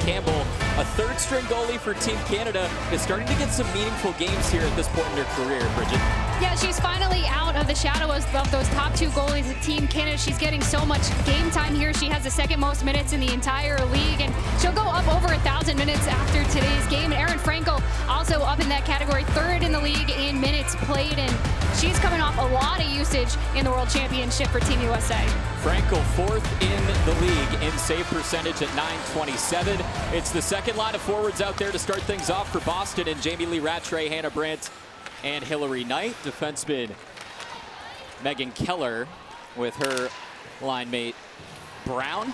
Campbell, a third-string goalie for Team Canada, is starting to get some meaningful games here at this point in her career, Bridget. Yeah, she's finally out of the shadows of those top two goalies at Team Canada. She's getting so much game time here. She has the second most minutes in the entire league, and she'll go up over 1,000 minutes after today's game. And Erin Frankel also up in that category, third in the league in minutes played, and she's coming off a lot of usage in the World Championship for Team USA. Frankel fourth in the league in save percentage at .927. It's the second line of forwards out there to start things off for Boston, and Jamie Lee Rattray, Hannah Brandt, and Hillary Knight. Defenseman Megan Keller with her line mate Brown.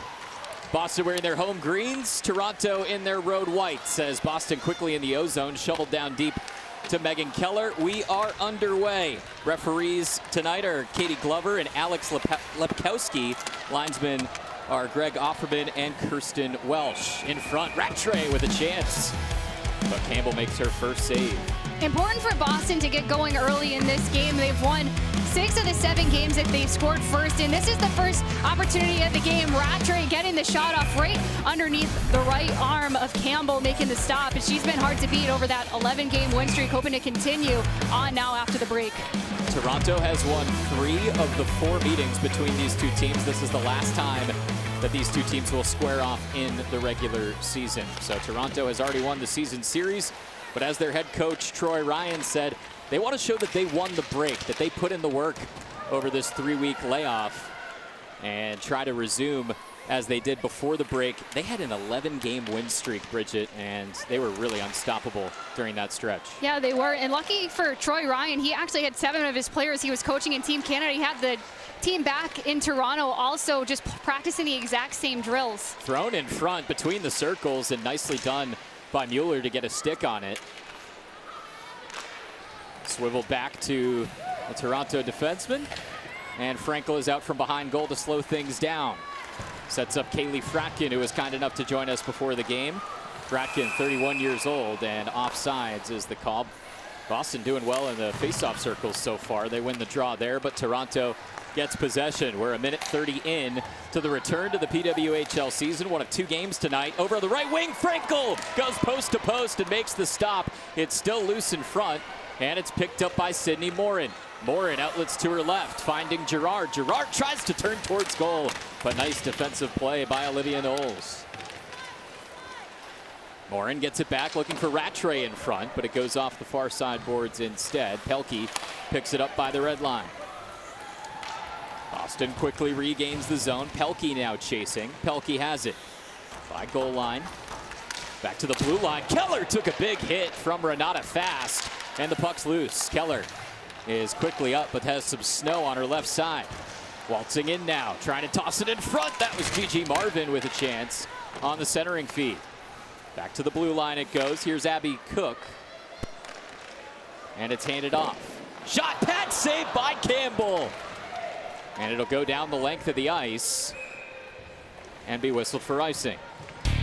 Boston wearing their home greens, Toronto in their road whites, as Boston quickly in the O-zone, shoveled down deep to Megan Keller. We are underway. Referees tonight are Katie Glover and Alex Lepkowski. Linesmen are Greg Offerman and Kirsten Welsh. In front, Rattray with a chance, but Campbell makes her first save. Important for Boston to get going early in this game. They've won 6 of the 7 games that they've scored first, and this is the first opportunity of the game. Rattray getting the shot off right underneath the right arm of Campbell, making the stop, and she's been hard to beat over that 11-game win streak, hoping to continue on now after the break. Toronto has won 3 of the 4 meetings between these two teams. This is the last time that these two teams will square off in the regular season. So Toronto has already won the season series, but as their head coach, Troy Ryan, said, they want to show that they won the break, that they put in the work over this 3-week layoff and try to resume as they did before the break. They had an 11-game win streak, Bridget, and they were really unstoppable during that stretch. Yeah, they were, and lucky for Troy Ryan, he actually had 7 of his players he was coaching in Team Canada. He had the team back in Toronto also just practicing the exact same drills. Thrown in front between the circles, and nicely done by Mueller to get a stick on it. Swiveled back to the Toronto defenseman, and Frankel is out from behind goal to slow things down. Sets up Kaylee Fratkin, who was kind enough to join us before the game. Fratkin, 31 years old, and offsides is the call. Boston doing well in the faceoff circles so far. They win the draw there, but Toronto gets possession. We're a minute 30 in to the return to the PWHL season. One of 2 games tonight. Over on the right wing, Frankel goes post to post and makes the stop. It's still loose in front, and it's picked up by Sydney Morin. Morin outlets to her left, finding Girard. Girard tries to turn towards goal, but nice defensive play by Olivia Knowles. Morin gets it back, looking for Rattray in front, but it goes off the far side boards instead. Pelkey picks it up by the red line. Boston quickly regains the zone. Pelkey now chasing. Pelkey has it by goal line. Back to the blue line. Keller took a big hit from Renata Fast, and the puck's loose. Keller is quickly up, but has some snow on her left side. Waltzing in now, trying to toss it in front. That was Gigi Marvin with a chance on the centering feed. Back to the blue line it goes. Here's Abby Cook, and it's handed off. Shot, pad saved by Campbell. And it'll go down the length of the ice and be whistled for icing.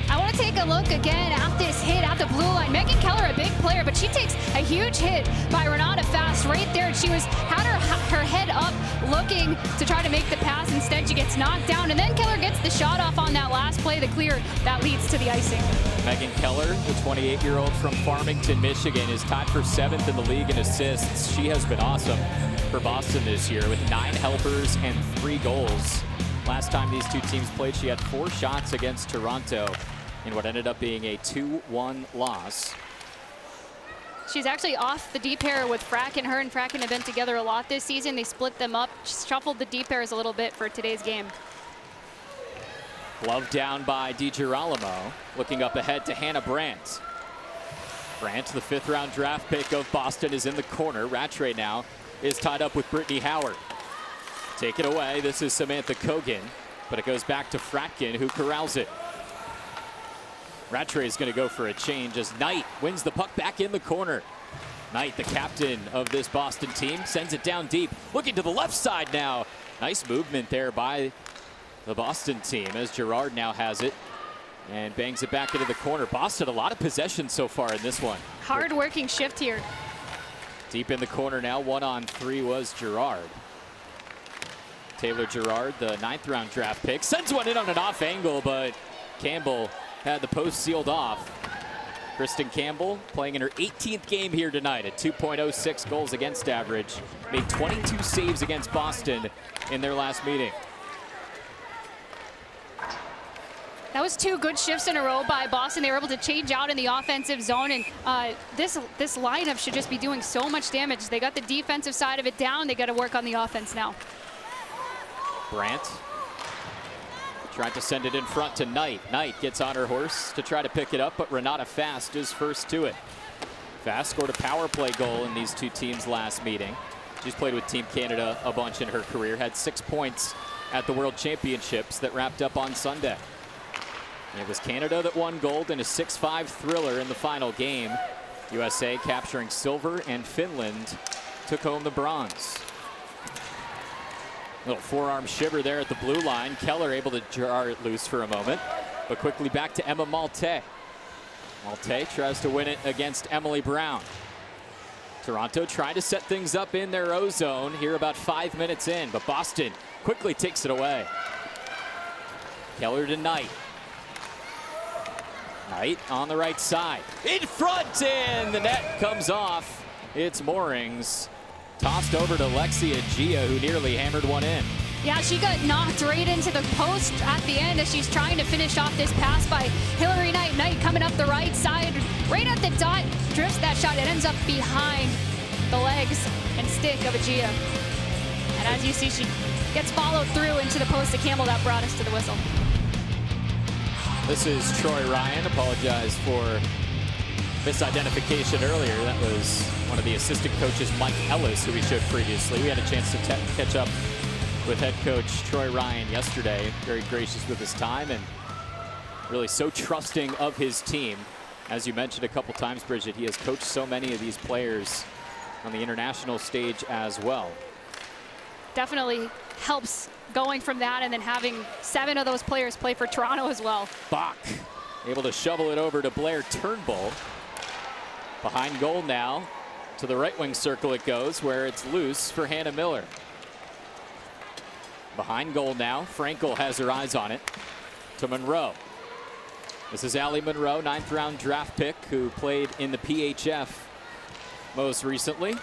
I want to take a look again at this hit at the blue line. Megan Keller, a big player, but she takes a huge hit by Renata Fast right there. She had her head up looking to try to make the pass. Instead, she gets knocked down, and then Keller gets the shot off on that last play, the clear that leads to the icing. Megan Keller, the 28-year-old from Farmington, Michigan, is tied for 7th in the league in assists. She has been awesome for Boston this year with 9 helpers and 3 goals. Last time these two teams played, she had 4 shots against Toronto in what ended up being a 2-1 loss. She's actually off the deep pair with Fratkin. Her and Fratkin have been together a lot this season. They split them up, shuffled the deep pairs a little bit for today's game. Glove down by DiGirolamo. Looking up ahead to Hannah Brandt. Brandt, the 5th-round draft pick of Boston, is in the corner. Rattray now is tied up with Brittany Howard. Take it away. This is Samantha Kogan, but it goes back to Fratkin, who corrals it. Rattray is going to go for a change as Knight wins the puck back in the corner. Knight, the captain of this Boston team, sends it down deep. Looking to the left side now. Nice movement there by the Boston team as Girard now has it and bangs it back into the corner. Boston, a lot of possession so far in this one. Hard working shift here. Deep in the corner now, 1-on-3 was Girard. Taylor Girard, the 9th-round draft pick, sends one in on an off angle, but Campbell had the post sealed off. Kristen Campbell playing in her 18th game here tonight at 2.06 goals against average. Made 22 saves against Boston in their last meeting. That was 2 good shifts in a row by Boston. They were able to change out in the offensive zone, and this lineup should just be doing so much damage. They got the defensive side of it down. They got to work on the offense now. Brandt tried to send it in front to Knight. Knight gets on her horse to try to pick it up, but Renata Fast is first to it. Fast scored a power play goal in these two teams' last meeting. She's played with Team Canada a bunch in her career, had 6 points at the World Championships that wrapped up on Sunday. It was Canada that won gold in a 6-5 thriller in the final game. USA capturing silver, and Finland took home the bronze. Little forearm shiver there at the blue line. Keller able to jar it loose for a moment, but quickly back to Emma Malte. Malte tries to win it against Emily Brown. Toronto trying to set things up in their O-zone here about 5 minutes in, but Boston quickly takes it away. Keller to Knight. Knight on the right side. In front, and the net comes off. It's Moorings. Tossed over to Lexia Gia, who nearly hammered one in. Yeah, she got knocked right into the post at the end as she's trying to finish off this pass by Hillary Knight. Knight coming up the right side, right at the dot, drifts that shot. It ends up behind the legs and stick of Gia. And as you see, she gets followed through into the post of Campbell. That brought us to the whistle. This is Troy Ryan. Apologize for misidentification earlier. That was one of the assistant coaches, Mike Ellis, who we showed previously. We had a chance to catch up with head coach Troy Ryan yesterday. Very gracious with his time and really so trusting of his team. As you mentioned a couple times, Bridget, he has coached so many of these players on the international stage as well. Definitely Helps going from that and then having 7 of those players play for Toronto as well. Bach able to shovel it over to Blair Turnbull. Behind goal now. To the right wing circle it goes, where it's loose for Hannah Miller. Behind goal now. Frankel has her eyes on it. To Monroe. This is Allie Monroe, 9th round draft pick, who played in the PHF most recently.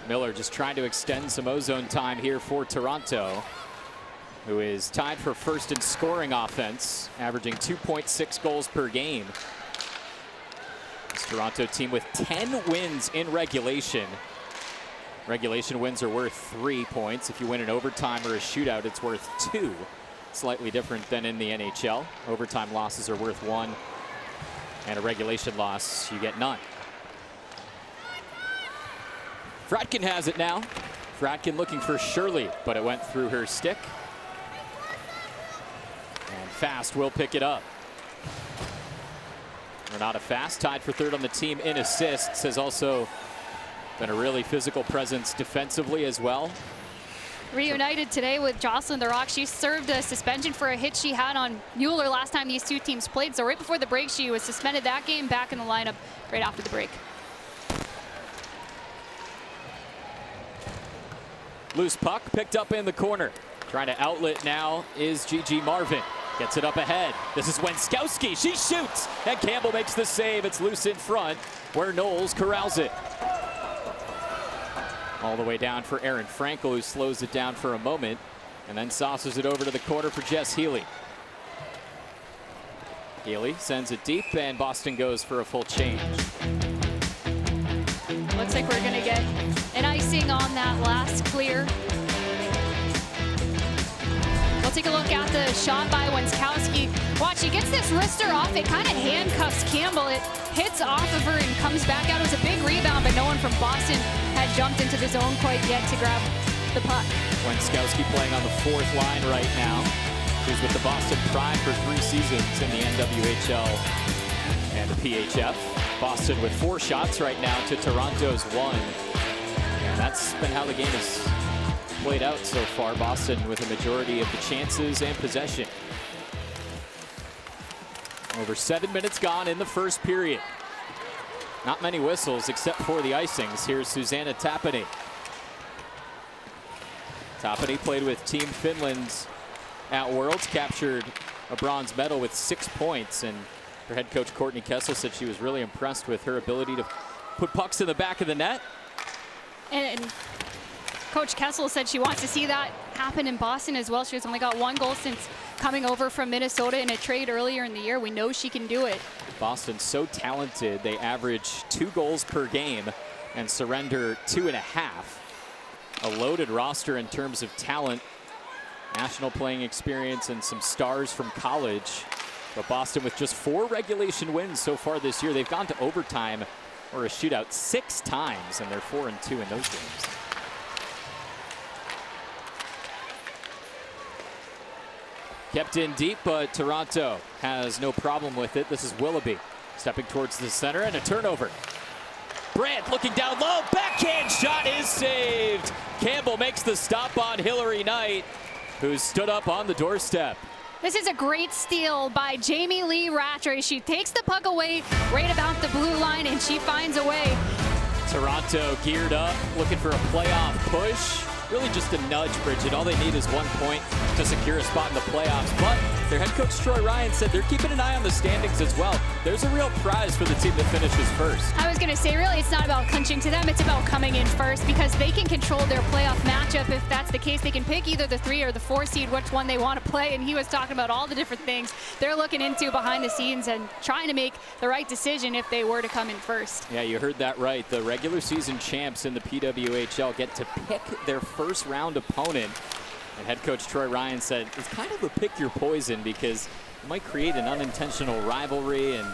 Miller just trying to extend some ozone time here for Toronto, who is tied for first in scoring offense, averaging 2.6 goals per game. This Toronto team with 10 wins in regulation. Regulation wins are worth 3 points. If you win an overtime or a shootout, it's worth 2. Slightly different than in the NHL. Overtime losses are worth 1, and a regulation loss, you get none. Fratkin has it now. Fratkin looking for Shirley, but it went through her stick. And Fast will pick it up. Renata Fast, tied for 3rd on the team in assists, has also been a really physical presence defensively as well. Reunited today with Jocelyn the Rock. She served a suspension for a hit she had on Mueller last time these two teams played. So right before the break, she was suspended that game, back in the lineup right after the break. Loose puck picked up in the corner. Trying to outlet now is Gigi Marvin. Gets it up ahead. This is Wenskowski. She shoots, and Campbell makes the save. It's loose in front, where Knowles corrals it. All the way down for Erin Frankel, who slows it down for a moment, and then saucers it over to the corner for Jess Healy. Healy sends it deep, and Boston goes for a full change. Looks like we're gonna get an icing on that last clear. We'll take a look at the shot by Wenskowski. Watch, he gets this wrister off. It kind of handcuffs Campbell. It hits off of her and comes back out. It was a big rebound, but no one from Boston had jumped into the zone quite yet to grab the puck. Wenskowski playing on the 4th line right now. She's with the Boston Pride for 3 seasons in the NWHL and the PHF. Boston with 4 shots right now to Toronto's 1. And that's been how the game has played out so far. Boston with a majority of the chances and possession. Over 7 minutes gone in the first period. Not many whistles except for the icings. Here's Susanna Tapani. Tapani played with Team Finland at Worlds, captured a bronze medal with 6 points. And her head coach, Courtney Kessel, said she was really impressed with her ability to put pucks in the back of the net. And Coach Kessel said she wants to see that happen in Boston as well. She has only got 1 goal since coming over from Minnesota in a trade earlier in the year. We know she can do it. Boston's so talented. They average 2 goals per game and surrender 2.5. A loaded roster in terms of talent, national playing experience, and some stars from college. But Boston with just 4 regulation wins so far this year. They've gone to overtime or a shootout 6 times, and they're 4-2 in those games. Kept in deep, but Toronto has no problem with it. This is Willoughby stepping towards the center, and a turnover. Brandt looking down low, backhand shot is saved. Campbell makes the stop on Hillary Knight, who stood up on the doorstep. This is a great steal by Jamie Lee Rattray. She takes the puck away right about the blue line, and she finds a way. Toronto geared up, looking for a playoff push. Really just a nudge, Bridget. All they need is 1 point to secure a spot in the playoffs. But their head coach, Troy Ryan, said they're keeping an eye on the standings as well. There's a real prize for the team that finishes first. I was going to say, really, it's not about clinching to them. It's about coming in first, because they can control their playoff matchup. If that's the case, they can pick either the 3 or the 4 seed, which one they want to play. And he was talking about all the different things they're looking into behind the scenes and trying to make the right decision if they were to come in first. Yeah, you heard that right. The regular season champs in the PWHL get to pick their first round opponent. And head coach Troy Ryan said it's kind of a pick your poison, because it might create an unintentional rivalry, and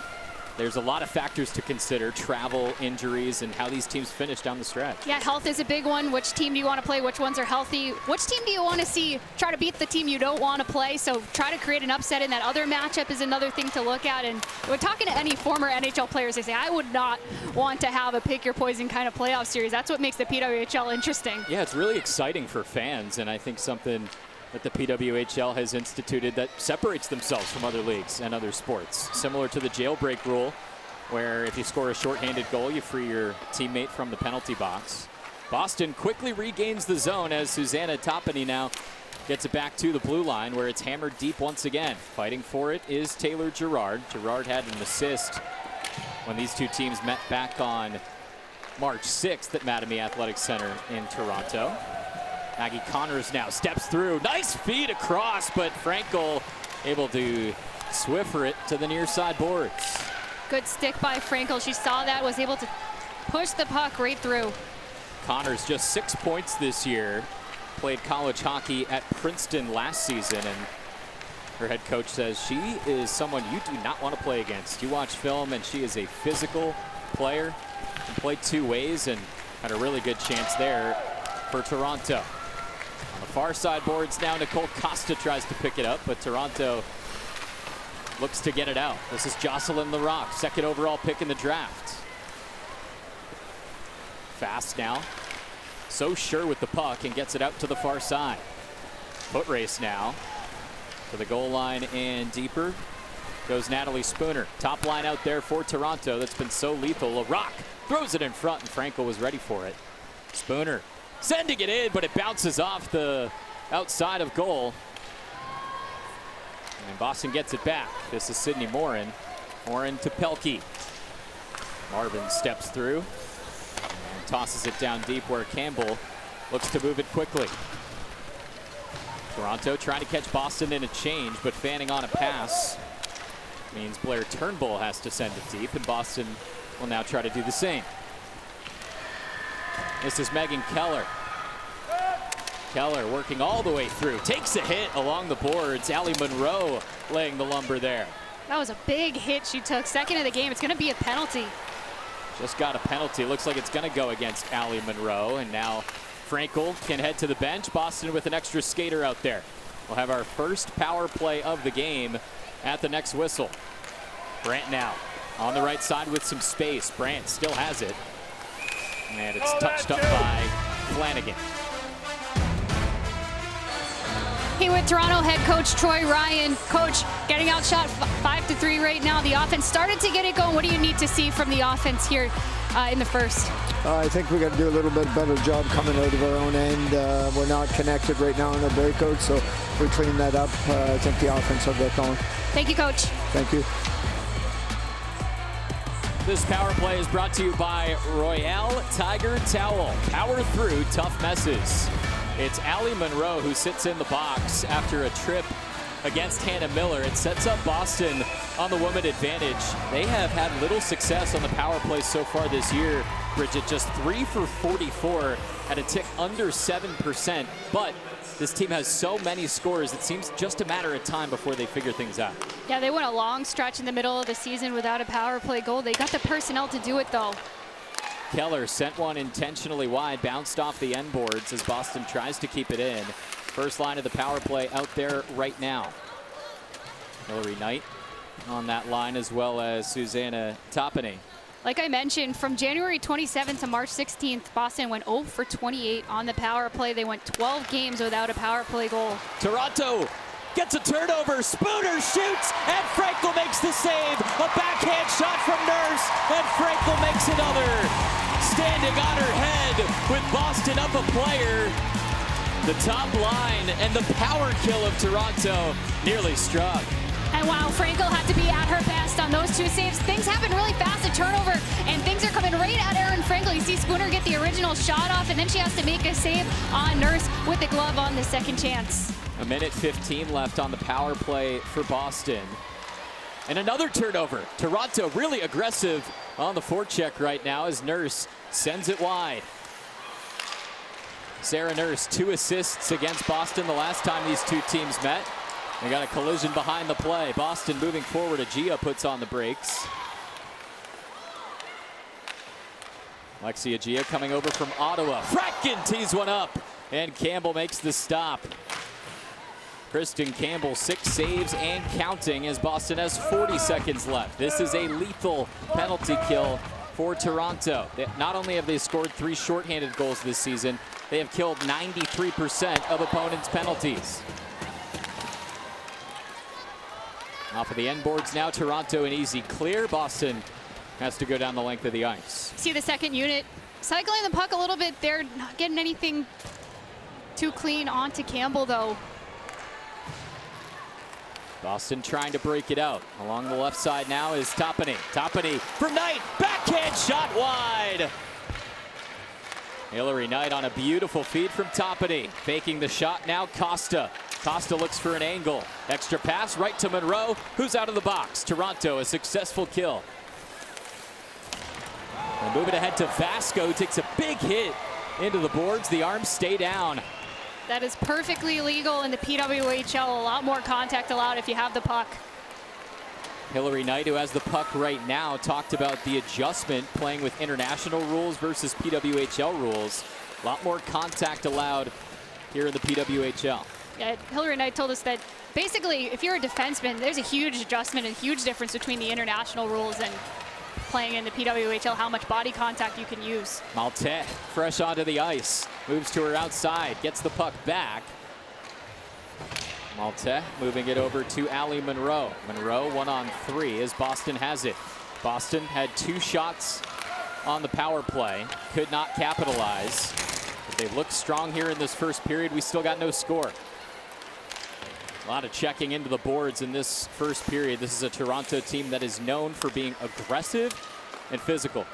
there's a lot of factors to consider: travel, injuries, and how these teams finish down the stretch. Yeah, health is a big one. Which team do you want to play? Which ones are healthy? Which team do you want to see try to beat the team you don't want to play? So try to create an upset in that other matchup is another thing to look at. And when talking to any former NHL players, they say, I would not want to have a pick your poison kind of playoff series. That's what makes the PWHL interesting. Yeah, it's really exciting for fans, and I think something that the PWHL has instituted that separates themselves from other leagues and other sports. Similar to the jailbreak rule, where if you score a shorthanded goal, you free your teammate from the penalty box. Boston quickly regains the zone as Susanna Toppany now gets it back to the blue line, where it's hammered deep once again. Fighting for it is Taylor Gerard. Gerard had an assist when these two teams met back on March 6th at Mattamy Athletic Center in Toronto. Maggie Connors now steps through. Nice feed across, but Frankel able to swiffer it to the near side boards. Good stick by Frankel. She saw that, was able to push the puck right through. Connors just 6 points this year. Played college hockey at Princeton last season, and her head coach says she is someone you do not want to play against. You watch film, and she is a physical player. Can play 2 ways, and had a really good chance there for Toronto. On the far side boards now, Nicole Costa tries to pick it up, but Toronto looks to get it out. This is Jocelyn Larocque, 2nd overall pick in the draft. Fast now. So sure with the puck, and gets it out to the far side. Foot race now. To the goal line and deeper goes Natalie Spooner. Top line out there for Toronto that's been so lethal. Larocque throws it in front, and Frankel was ready for it. Spooner sending it in, but it bounces off the outside of goal. And Boston gets it back. This is Sydney Morin. Morin to Pelkey. Marvin steps through and tosses it down deep, where Campbell looks to move it quickly. Toronto trying to catch Boston in a change, but fanning on a pass means Blair Turnbull has to send it deep, and Boston will now try to do the same. This is Megan Keller. Keller working all the way through. Takes a hit along the boards. Allie Monroe laying the lumber there. That was a big hit she took. 2nd of the game. It's going to be a penalty. Just got a penalty. Looks like it's going to go against Allie Monroe. And now Frankel can head to the bench. Boston with an extra skater out there. We'll have our first power play of the game at the next whistle. Brandt now on the right side with some space. Brandt still has it. And it's touched up by Flanagan. Hey, with Toronto head coach Troy Ryan. Coach, getting outshot 5-3 right now. The offense started to get it going. What do you need to see from the offense here in the first? I think we got to do a little bit better job coming out of our own end. We're not connected right now in our breakout, so if we clean that up, I think the offense will get going. Thank you, Coach. Thank you. This power play is brought to you by Royale Tiger Towel. Power through tough messes. It's Allie Monroe who sits in the box after a trip against Hannah Miller. It sets up Boston on the woman advantage. They have had little success on the power play so far this year. Bridget, just 3 for 44 at a tick under 7%. But this team has so many scores, it seems just a matter of time before they figure things out. Yeah, they went a long stretch in the middle of the season without a power play goal. They got the personnel to do it, though. Keller sent one intentionally wide, bounced off the end boards as Boston tries to keep it in. First line of the power play out there right now. Hillary Knight on that line, as well as Susanna Toppany. Like I mentioned, from January 27th to March 16th, Boston went 0 for 28 on the power play. They went 12 games without a power play goal. Toronto gets a turnover. Spooner shoots, and Frankel makes the save. A backhand shot from Nurse, and Frankel makes another. Standing on her head with Boston up a player. The top line and the power kill of Toronto nearly struck. And while Frankel had to be at her best on those two saves, things happen really fast at turnover, and things are coming right at Erin Frankel. You see Spooner get the original shot off, and then she has to make a save on Nurse with the glove on the second chance. A minute 15 left on the power play for Boston. And another turnover. Toronto really aggressive on the forecheck right now as Nurse sends it wide. Sarah Nurse, 2 assists against Boston the last time these two teams met. They got a collision behind the play. Boston moving forward. Agia puts on the brakes. Lexi Agia coming over from Ottawa. Fracken tees one up, and Campbell makes the stop. Kristen Campbell, 6 saves and counting as Boston has 40 seconds left. This is a lethal penalty kill for Toronto. Not only have they scored 3 shorthanded goals this season, they have killed 93% of opponents' penalties. Off of the end boards now, Toronto an easy clear. Boston has to go down the length of the ice. See the second unit cycling the puck a little bit. They're not getting anything too clean onto Campbell, though. Boston trying to break it out. Along the left side now is Toppany. Toppany for Knight. Backhand shot wide. Hillary Knight on a beautiful feed from Toppany. Faking the shot now, Costa. Costa looks for an angle. Extra pass right to Monroe, who's out of the box. Toronto, a successful kill. And moving ahead to Vasco, takes a big hit into the boards. The arms stay down. That is perfectly legal in the PWHL. A lot more contact allowed if you have the puck. Hillary Knight, who has the puck right now, talked about the adjustment playing with international rules versus PWHL rules. A lot more contact allowed here in the PWHL. Yeah, Hillary Knight told us that basically if you're a defenseman, there's a huge adjustment and huge difference between the international rules and playing in the PWHL, how much body contact you can use. Malte fresh onto the ice, moves to her outside, gets the puck back. Malte moving it over to Allie Monroe. Monroe 1-on-3 as Boston has it. Boston had 2 shots on the power play, could not capitalize. But they look strong here in this first period. We still got no score. A lot of checking into the boards in this first period. This is a Toronto team that is known for being aggressive and physical.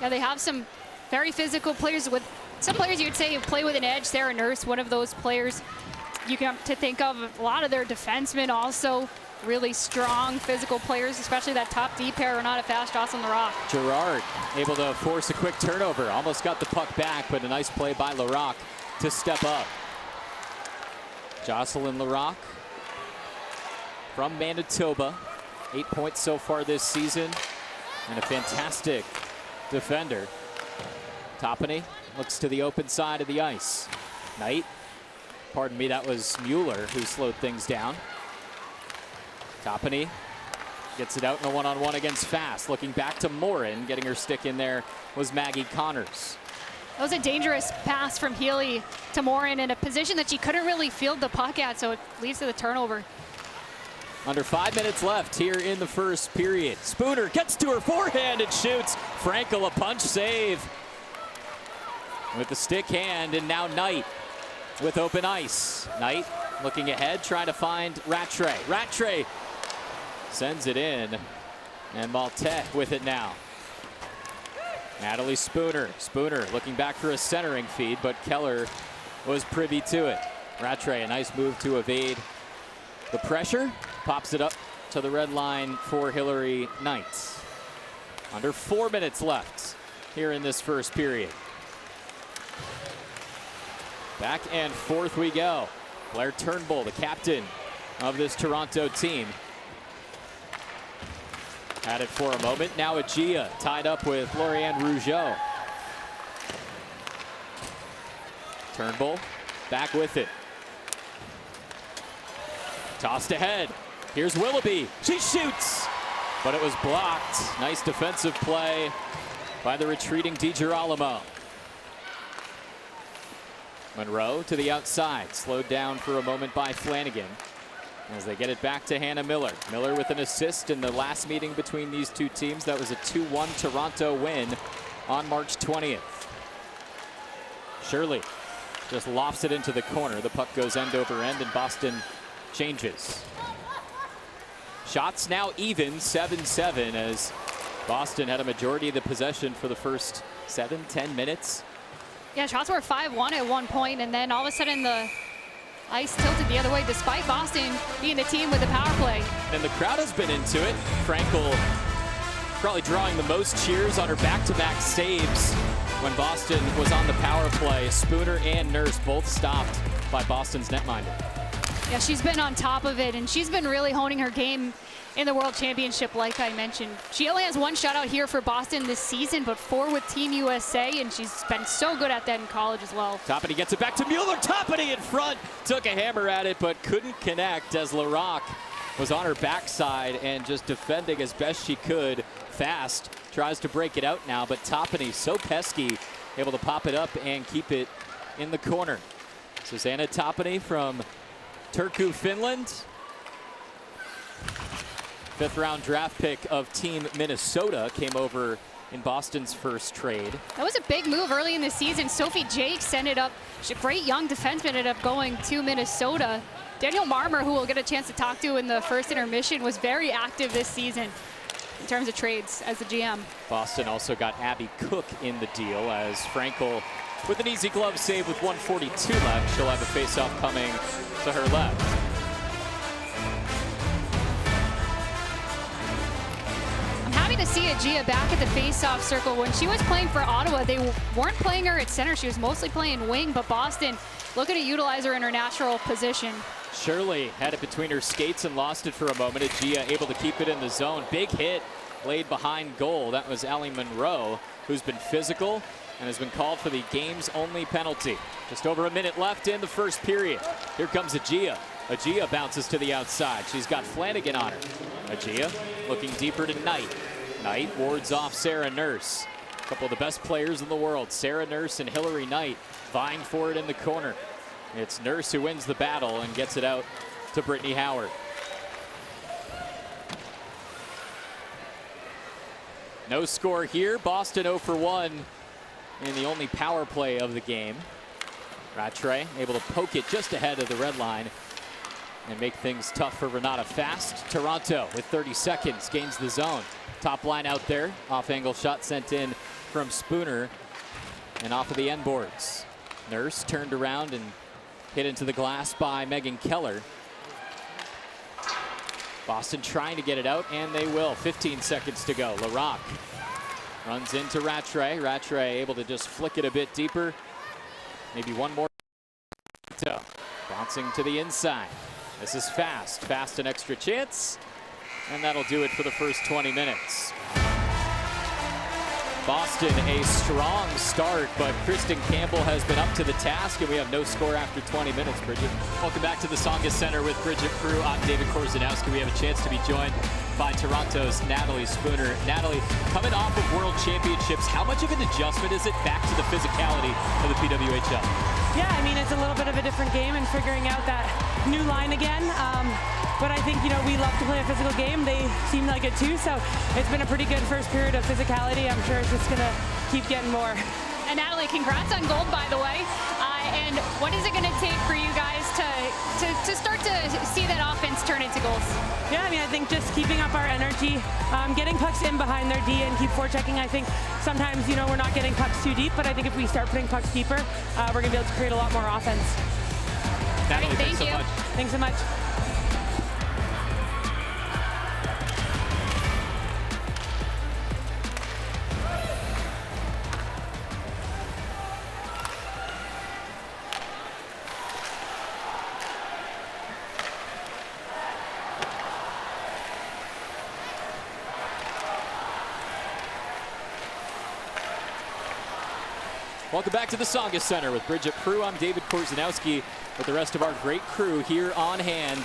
Yeah, they have some very physical players. With some players you'd say play with an edge. Sarah Nurse, one of those players you can to think of. A lot of their defensemen also really strong physical players, especially that top D pair, Renata Fast, Jocelyn Larocque. Gerard able to force a quick turnover. Almost got the puck back, but a nice play by Larocque to step up. Jocelyn Larocque from Manitoba, 8 points so far this season, and a fantastic defender. Toppany looks to the open side of the ice. Knight, pardon me, that was Mueller who slowed things down. Toppany gets it out in a one-on-one against Fast. Looking back to Morin, getting her stick in there was Maggie Connors. That was a dangerous pass from Healy to Morin in a position that she couldn't really field the puck at, so it leads to the turnover. Under 5 minutes left here in the first period. Spooner gets to her forehand and shoots. Frankel a punch save with the stick hand, and now Knight with open ice. Knight looking ahead, trying to find Rattray. Rattray sends it in, and Maltais with it now. Natalie Spooner. Spooner looking back for a centering feed, but Keller was privy to it. Rattray, a nice move to evade the pressure. Pops it up to the red line for Hillary Knight. Under 4 minutes left here in this first period. Back and forth we go. Blair Turnbull, the captain of this Toronto team. Had it for a moment. Now Agia tied up with Lauriane Rougeau. Turnbull back with it. Tossed ahead. Here's Willoughby. She shoots, but it was blocked. Nice defensive play by the retreating DiGirolamo. Monroe to the outside, slowed down for a moment by Flanagan as they get it back to Hannah Miller. Miller with an assist in the last meeting between these two teams. That was a 2-1 Toronto win on March 20th. Shirley just lofts it into the corner. The puck goes end over end, and Boston changes. Shots now even, 7-7, as Boston had a majority of the possession for the first 7-10 minutes. Yeah, shots were 5-1 at one point, and then all of a sudden the ice tilted the other way, despite Boston being the team with the power play. And the crowd has been into it. Frankel probably drawing the most cheers on her back-to-back saves when Boston was on the power play. Spooner and Nurse both stopped by Boston's netminder. Yeah, she's been on top of it, and she's been really honing her game in the World Championship, like I mentioned. She only has one shutout here for Boston this season, but 4 with Team USA, and she's been so good at that in college as well. Toppany gets it back to Mueller. Toppany in front, took a hammer at it, but couldn't connect as Larocque was on her backside and just defending as best she could. Fast tries to break it out now, but Toppany so pesky, able to pop it up and keep it in the corner. Susanna Toppany from Turku, Finland. 5th round draft pick of Team Minnesota, came over in Boston's first trade. That was a big move early in the season. Sophie Jakes ended up, she's a great young defenseman, ended up going to Minnesota. Daniel Marmer, who we'll get a chance to talk to in the first intermission, was very active this season in terms of trades as the GM. Boston also got Abby Cook in the deal, as Frankel with an easy glove save with 1:42 left. She'll have a face-off coming to her left. To see Agia back at the face-off circle. When she was playing for Ottawa, they weren't playing her at center. She was mostly playing wing, but Boston looking to utilize her in her natural position. Shirley had it between her skates and lost it for a moment. Agia able to keep it in the zone. Big hit laid behind goal. That was Allie Monroe, who's been physical and has been called for the game's only penalty. Just over a minute left in the first period. Here comes Agia. Agia bounces to the outside. She's got Flanagan on her. Agia looking deeper to Knight. Knight wards off Sarah Nurse. A couple of the best players in the world, Sarah Nurse and Hillary Knight, vying for it in the corner. It's Nurse who wins the battle and gets it out to Brittany Howard. No score here. Boston 0 for 1 in the only power play of the game. Rattray able to poke it just ahead of the red line and make things tough for Renata Fast. Toronto with 30 seconds gains the zone. Top line out there. Off-angle shot sent in from Spooner and off of the end boards. Nurse turned around and hit into the glass by Megan Keller. Boston trying to get it out, and they will. 15 seconds to go. Larocque runs into Rattray. Rattray able to just flick it a bit deeper. Maybe one more. Bouncing to the inside. This is Fast. Fast an extra chance. And that'll do it for the first 20 minutes. Boston a strong start, but Kristen Campbell has been up to the task, and we have no score after 20 minutes, Bridget. Welcome back to the Tsongas Center with Bridget Prue. I'm David Korzanowski. We have a chance to be joined by Toronto's Natalie Spooner. Natalie, coming off of World Championships, how much of an adjustment is it back to the physicality of the PWHL? Yeah, I mean, it's a little bit of a different game and figuring out that new line again. but I think, you know, we love to play a physical game. They seem like it too, so it's been a pretty good first period of physicality. I'm sure it's just going to keep getting more. And Natalie, congrats on gold, by the way. And what is it going to take for you guys to start to see that offense turn into goals? Yeah, I mean, I think just keeping up our energy, getting pucks in behind their D and keep forechecking. I think sometimes, you know, we're not getting pucks too deep, but I think if we start putting pucks deeper, we're going to be able to create a lot more offense. Natalie, Thank thanks you. so much. Thanks so much. Welcome back to the Tsongas Center with Bridget Prue. I'm David Korzanowski with the rest of our great crew here on hand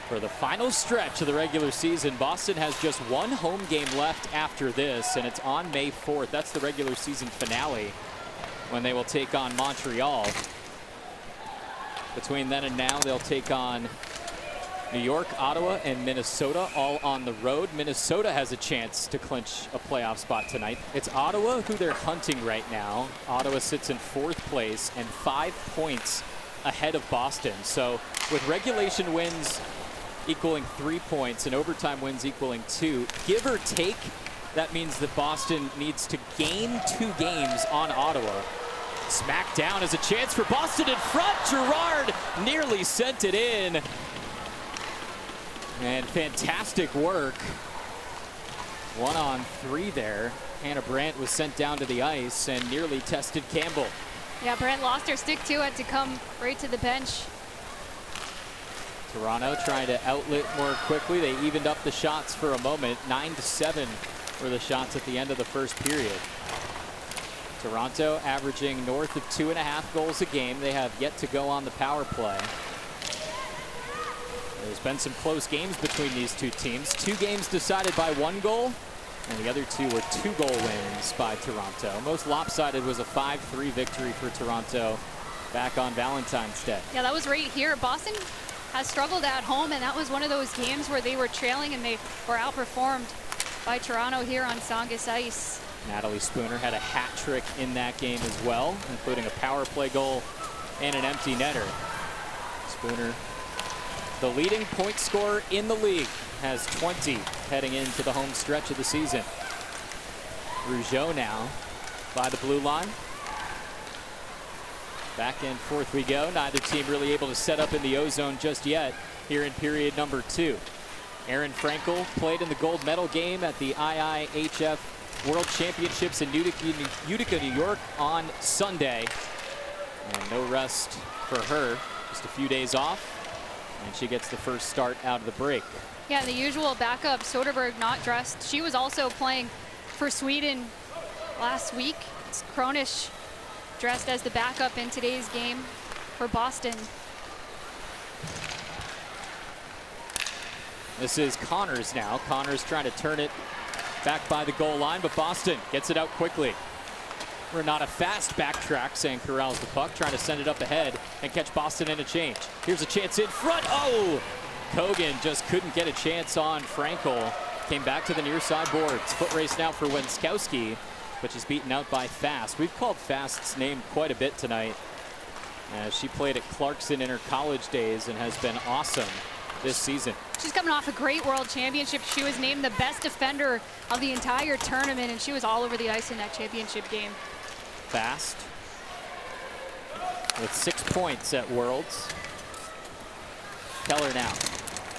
for the final stretch of the regular season. Boston has just one home game left after this, and it's on May 4th. That's the regular season finale when they will take on Montreal. Between then and now, they'll take on New York, Ottawa, and Minnesota, all on the road. Minnesota has a chance to clinch a playoff spot tonight. It's Ottawa who they're hunting right now. Ottawa sits in 4th place and 5 points ahead of Boston. So with regulation wins equaling 3 points and overtime wins equaling 2, give or take, that means that Boston needs to gain 2 games on Ottawa. Smacked down as a chance for Boston in front. Gerard nearly sent it in. And fantastic work. 1-on-3 there. Hannah Brandt was sent down to the ice and nearly tested Campbell. Yeah, Brandt lost her stick too, had to come right to the bench. Toronto trying to outlet more quickly. They evened up the shots for a moment. 9-7 were the shots at the end of the first period. Toronto averaging north of 2.5 goals a game. They have yet to go on the power play. There's been some close games between these two teams. 2 games decided by 1 goal, and the other 2 were 2-goal wins by Toronto. Most lopsided was a 5-3 victory for Toronto back on Valentine's Day. Yeah, that was right here. Boston has struggled at home, and that was one of those games where they were trailing and they were outperformed by Toronto here on Tsongas ice. Natalie Spooner had a hat trick in that game as well, including a power play goal and an empty netter. Spooner, the leading point scorer in the league, has 20 heading into the home stretch of the season. Rougeau now by the blue line. Back and forth we go. Neither team really able to set up in the O-zone just yet here in period number 2. Erin Frankel played in the gold medal game at the IIHF World Championships in Utica, New York on Sunday. And no rest for her. Just a few days off. And she gets the first start out of the break. Yeah, the usual backup, Soderberg, not dressed. She was also playing for Sweden last week. It's Kronish dressed as the backup in today's game for Boston. This is Connors now. Connors trying to turn it back by the goal line, but Boston gets it out quickly. We're not a fast backtrack, saying corrals the puck, trying to send it up ahead and catch Boston in a change. Here's a chance in front. Oh! Kogan just couldn't get a chance on Frankel. Came back to the near side boards. Foot race now for Wenskowski, but she's beaten out by Fast. We've called Fast's name quite a bit tonight. She played at Clarkson in her college days and has been awesome this season. She's coming off a great World Championship. She was named the best defender of the entire tournament, and she was all over the ice in that championship game. Fast with 6 points at Worlds. Keller now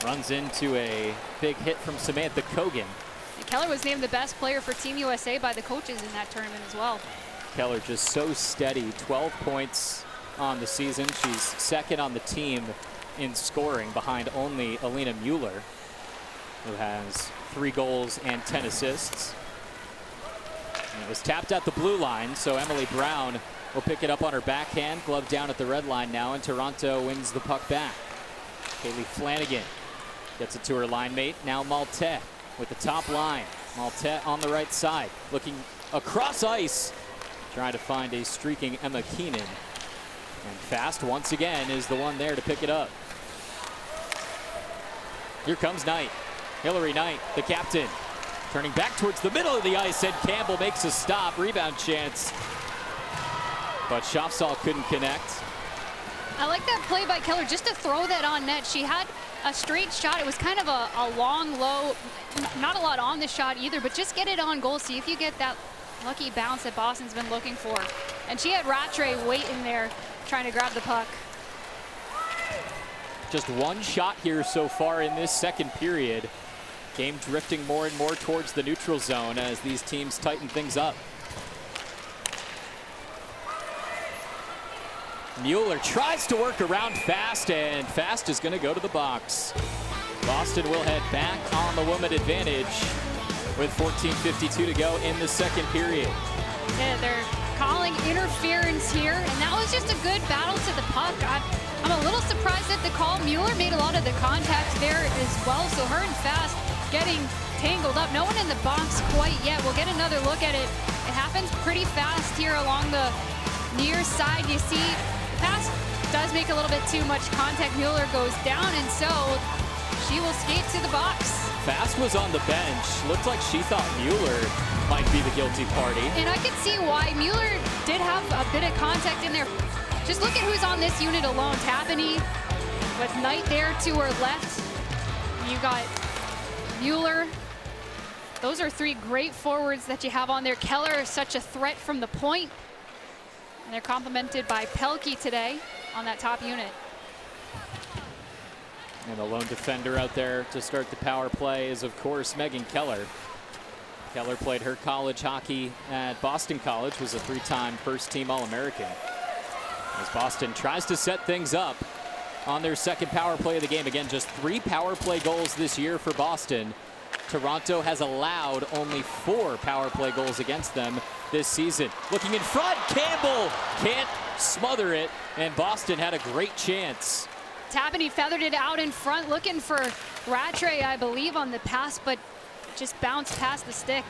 runs into a big hit from Samantha Kogan. And Keller was named the best player for Team USA by the coaches in that tournament as well. Keller just so steady, 12 points on the season. She's second on the team in scoring behind only Alina Mueller, who has 3 goals and 10 assists. And it was tapped at the blue line, so Emily Brown will pick it up on her backhand. Glove down at the red line now, and Toronto wins the puck back. Kaylee Flanagan gets it to her line mate. Now Maltais with the top line. Maltais on the right side, looking across ice, trying to find a streaking Emma Keenan. And Fast once again is the one there to pick it up. Here comes Knight. Hillary Knight, the captain, turning back towards the middle of the ice, and Campbell makes a stop. Rebound chance, but Shopsall couldn't connect. I like that play by Keller just to throw that on net. She had a straight shot. It was kind of a long, low, not a lot on the shot either, but just get it on goal. See if you get that lucky bounce that Boston's been looking for. And she had Rattray waiting there trying to grab the puck. Just one shot here so far in this second period. Game drifting more and more towards the neutral zone as these teams tighten things up. Mueller tries to work around Fast, and Fast is going to go to the box. Boston will head back on the woman advantage with 14:52 to go in the second period. Yeah, they're calling interference here, and that was just a good battle to the puck. I'm a little surprised at the call. Mueller made a lot of the contact there as well, so her and Fast getting tangled up. No one in the box quite yet. We'll get another look at it. It happens pretty fast here along the near side. You see Fast does make a little bit too much contact. Mueller goes down, and so she will skate to the box. Fast was on the bench. Looked like she thought Mueller might be the guilty party. And I could see why. Mueller did have a bit of contact in there. Just look at who's on this unit alone. Tapani with Knight there to her left. You got Mueller. Those are three great forwards that you have on there. Keller is such a threat from the point. And they're complemented by Pelkey today on that top unit. And the lone defender out there to start the power play is, of course, Megan Keller. Keller played her college hockey at Boston College, was a three-time first-team All-American. As Boston tries to set things up on their second power play of the game. Again, just 3 power play goals this year for Boston. Toronto has allowed only 4 power play goals against them this season. Looking in front, Campbell can't smother it, and Boston had a great chance. Tapani feathered it out in front, looking for Rattray, I believe, on the pass, but just bounced past the stick.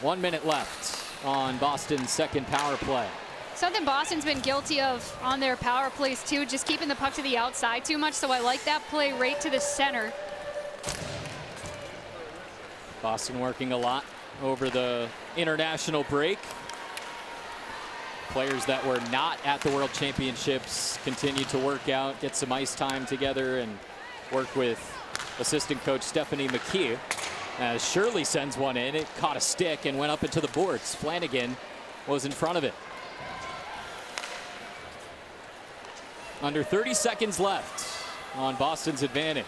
1 minute left on Boston's second power play. Something Boston's been guilty of on their power plays too, just keeping the puck to the outside too much, so I like that play right to the center. Boston working a lot over the international break. Players that were not at the World Championships continue to work out, get some ice time together, and work with assistant coach Stephanie McKee. As Shirley sends one in, it caught a stick and went up into the boards. Flanagan was in front of it. Under 30 seconds left on Boston's advantage.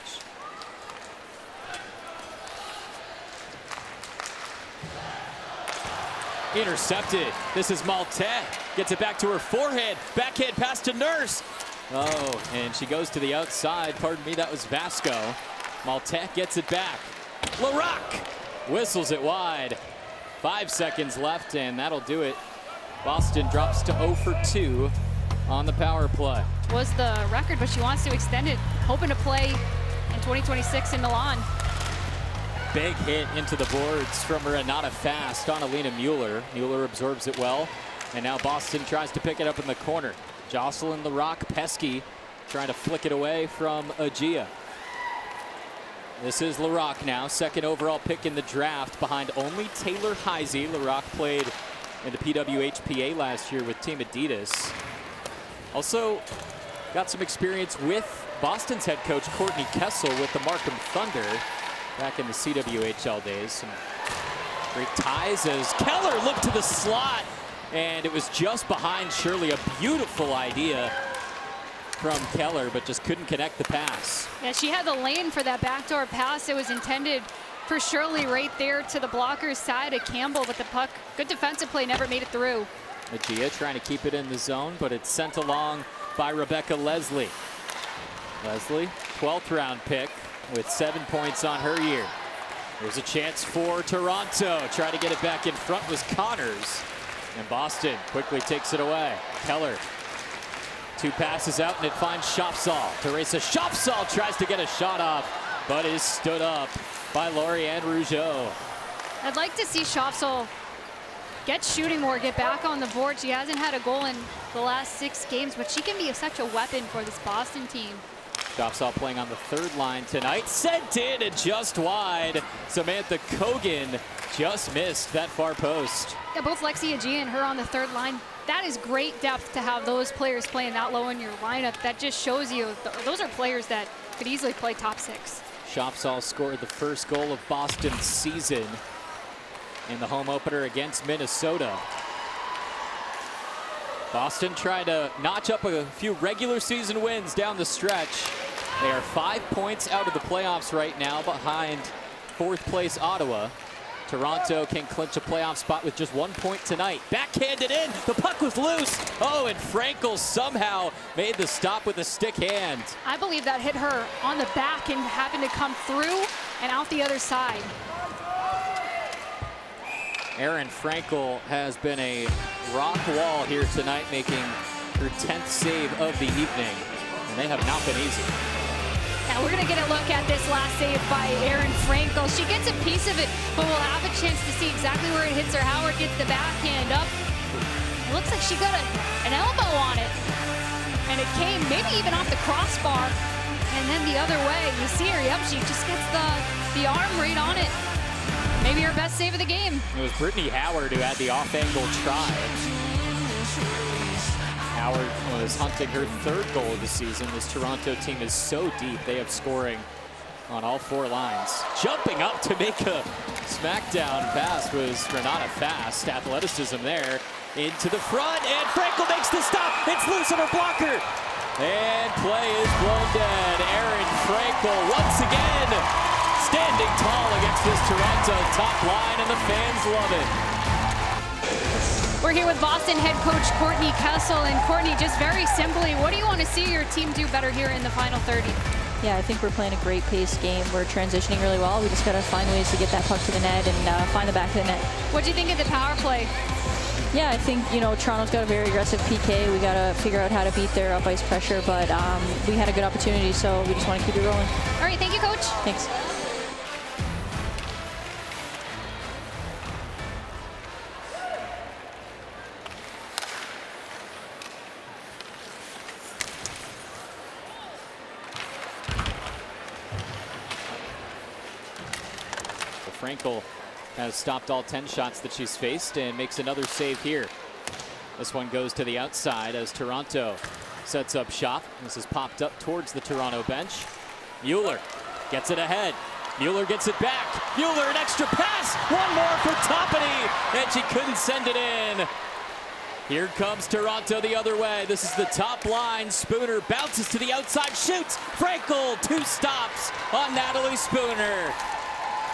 Intercepted. This is Maltais. Gets it back to her forehand. Backhand pass to Nurse. Oh, and she goes to the outside. Pardon me, that was Vasco. Maltais gets it back. Larocque whistles it wide. 5 seconds left, and that'll do it. Boston drops to 0 for 2 on the power play. Was the record, but she wants to extend it, hoping to play in 2026 in Milan. Big hit into the boards from Renata Fast on Alina Mueller. Mueller absorbs it well, and now Boston tries to pick it up in the corner. Jocelyn Larocque, pesky, trying to flick it away from Agia. This is Larocque now, second overall pick in the draft behind only Taylor Heisey. Larocque played in the PWHPA last year with Team Adidas. Also got some experience with Boston's head coach Courtney Kessel with the Markham Thunder back in the CWHL days. Some great ties as Keller looked to the slot, and it was just behind Shirley. A beautiful idea from Keller, but just couldn't connect the pass. Yeah, she had the lane for that backdoor pass. It was intended for Shirley right there to the blocker's side of Campbell, but the puck, good defensive play, never made it through. Agia trying to keep it in the zone, but it's sent along by Rebecca Leslie. Leslie, 12th round pick with 7 points on her year. There's a chance for Toronto. Try to get it back in front was Connors. And Boston quickly takes it away. Keller, 2 passes out, and it finds Shopsall. Teresa Shopsall tries to get a shot off, but is stood up by Lauriane Rougeau. I'd like to see Shopsall get shooting more, get back on the board. She hasn't had a goal in the last 6 games, but she can be such a weapon for this Boston team. Shopsaw playing on the third line tonight. Sent in and just wide. Samantha Kogan just missed that far post. Yeah, both Lexi Agia and her on the third line. That is great depth to have those players playing that low in your lineup. That just shows you those are players that could easily play top six. Shopsaw scored the first goal of Boston's season in the home opener against Minnesota. Boston trying to notch up a few regular season wins down the stretch. They are 5 points out of the playoffs right now behind fourth place Ottawa. Toronto can clinch a playoff spot with just 1 point tonight. Backhanded in, the puck was loose. Oh, and Frankel somehow made the stop with a stick hand. I believe that hit her on the back and happened to come through and out the other side. Erin Frankel has been a rock wall here tonight, making her 10th save of the evening, and they have not been easy. Now we're gonna get a look at this last save by Erin Frankel. She gets a piece of it, but we'll have a chance to see exactly where it hits her. Howard gets the backhand up. It looks like she got an elbow on it, and it came maybe even off the crossbar, and then the other way. You see her, yep, she just gets the arm right on it. Maybe her best save of the game. It was Brittany Howard who had the off-angle try. Howard was hunting her third goal of the season. This Toronto team is so deep. They have scoring on all four lines. Jumping up to make a smackdown pass was Renata Fast. Athleticism there. Into the front, and Frankel makes the stop. It's loose on her blocker. And play is blown dead. Erin Frankel once again standing tall against this Toronto top line, and the fans love it. We're here with Boston head coach Courtney Kessel. And Courtney, just very simply, what do you want to see your team do better here in the final 30? Yeah, I think we're playing a great pace game. We're transitioning really well. We just got to find ways to get that puck to the net and find the back of the net. What do you think of the power play? Yeah, I think, Toronto's got a very aggressive PK. We got to figure out how to beat their up ice pressure, but we had a good opportunity, so we just want to keep it rolling. All right, thank you, Coach. Thanks. Frankel has stopped all 10 shots that she's faced and makes another save here. This one goes to the outside as Toronto sets up shop. This is popped up towards the Toronto bench. Mueller gets it ahead. Mueller gets it back. Mueller, an extra pass. One more for Toppany, and she couldn't send it in. Here comes Toronto the other way. This is the top line. Spooner bounces to the outside, shoots. Frankel, 2 stops on Natalie Spooner.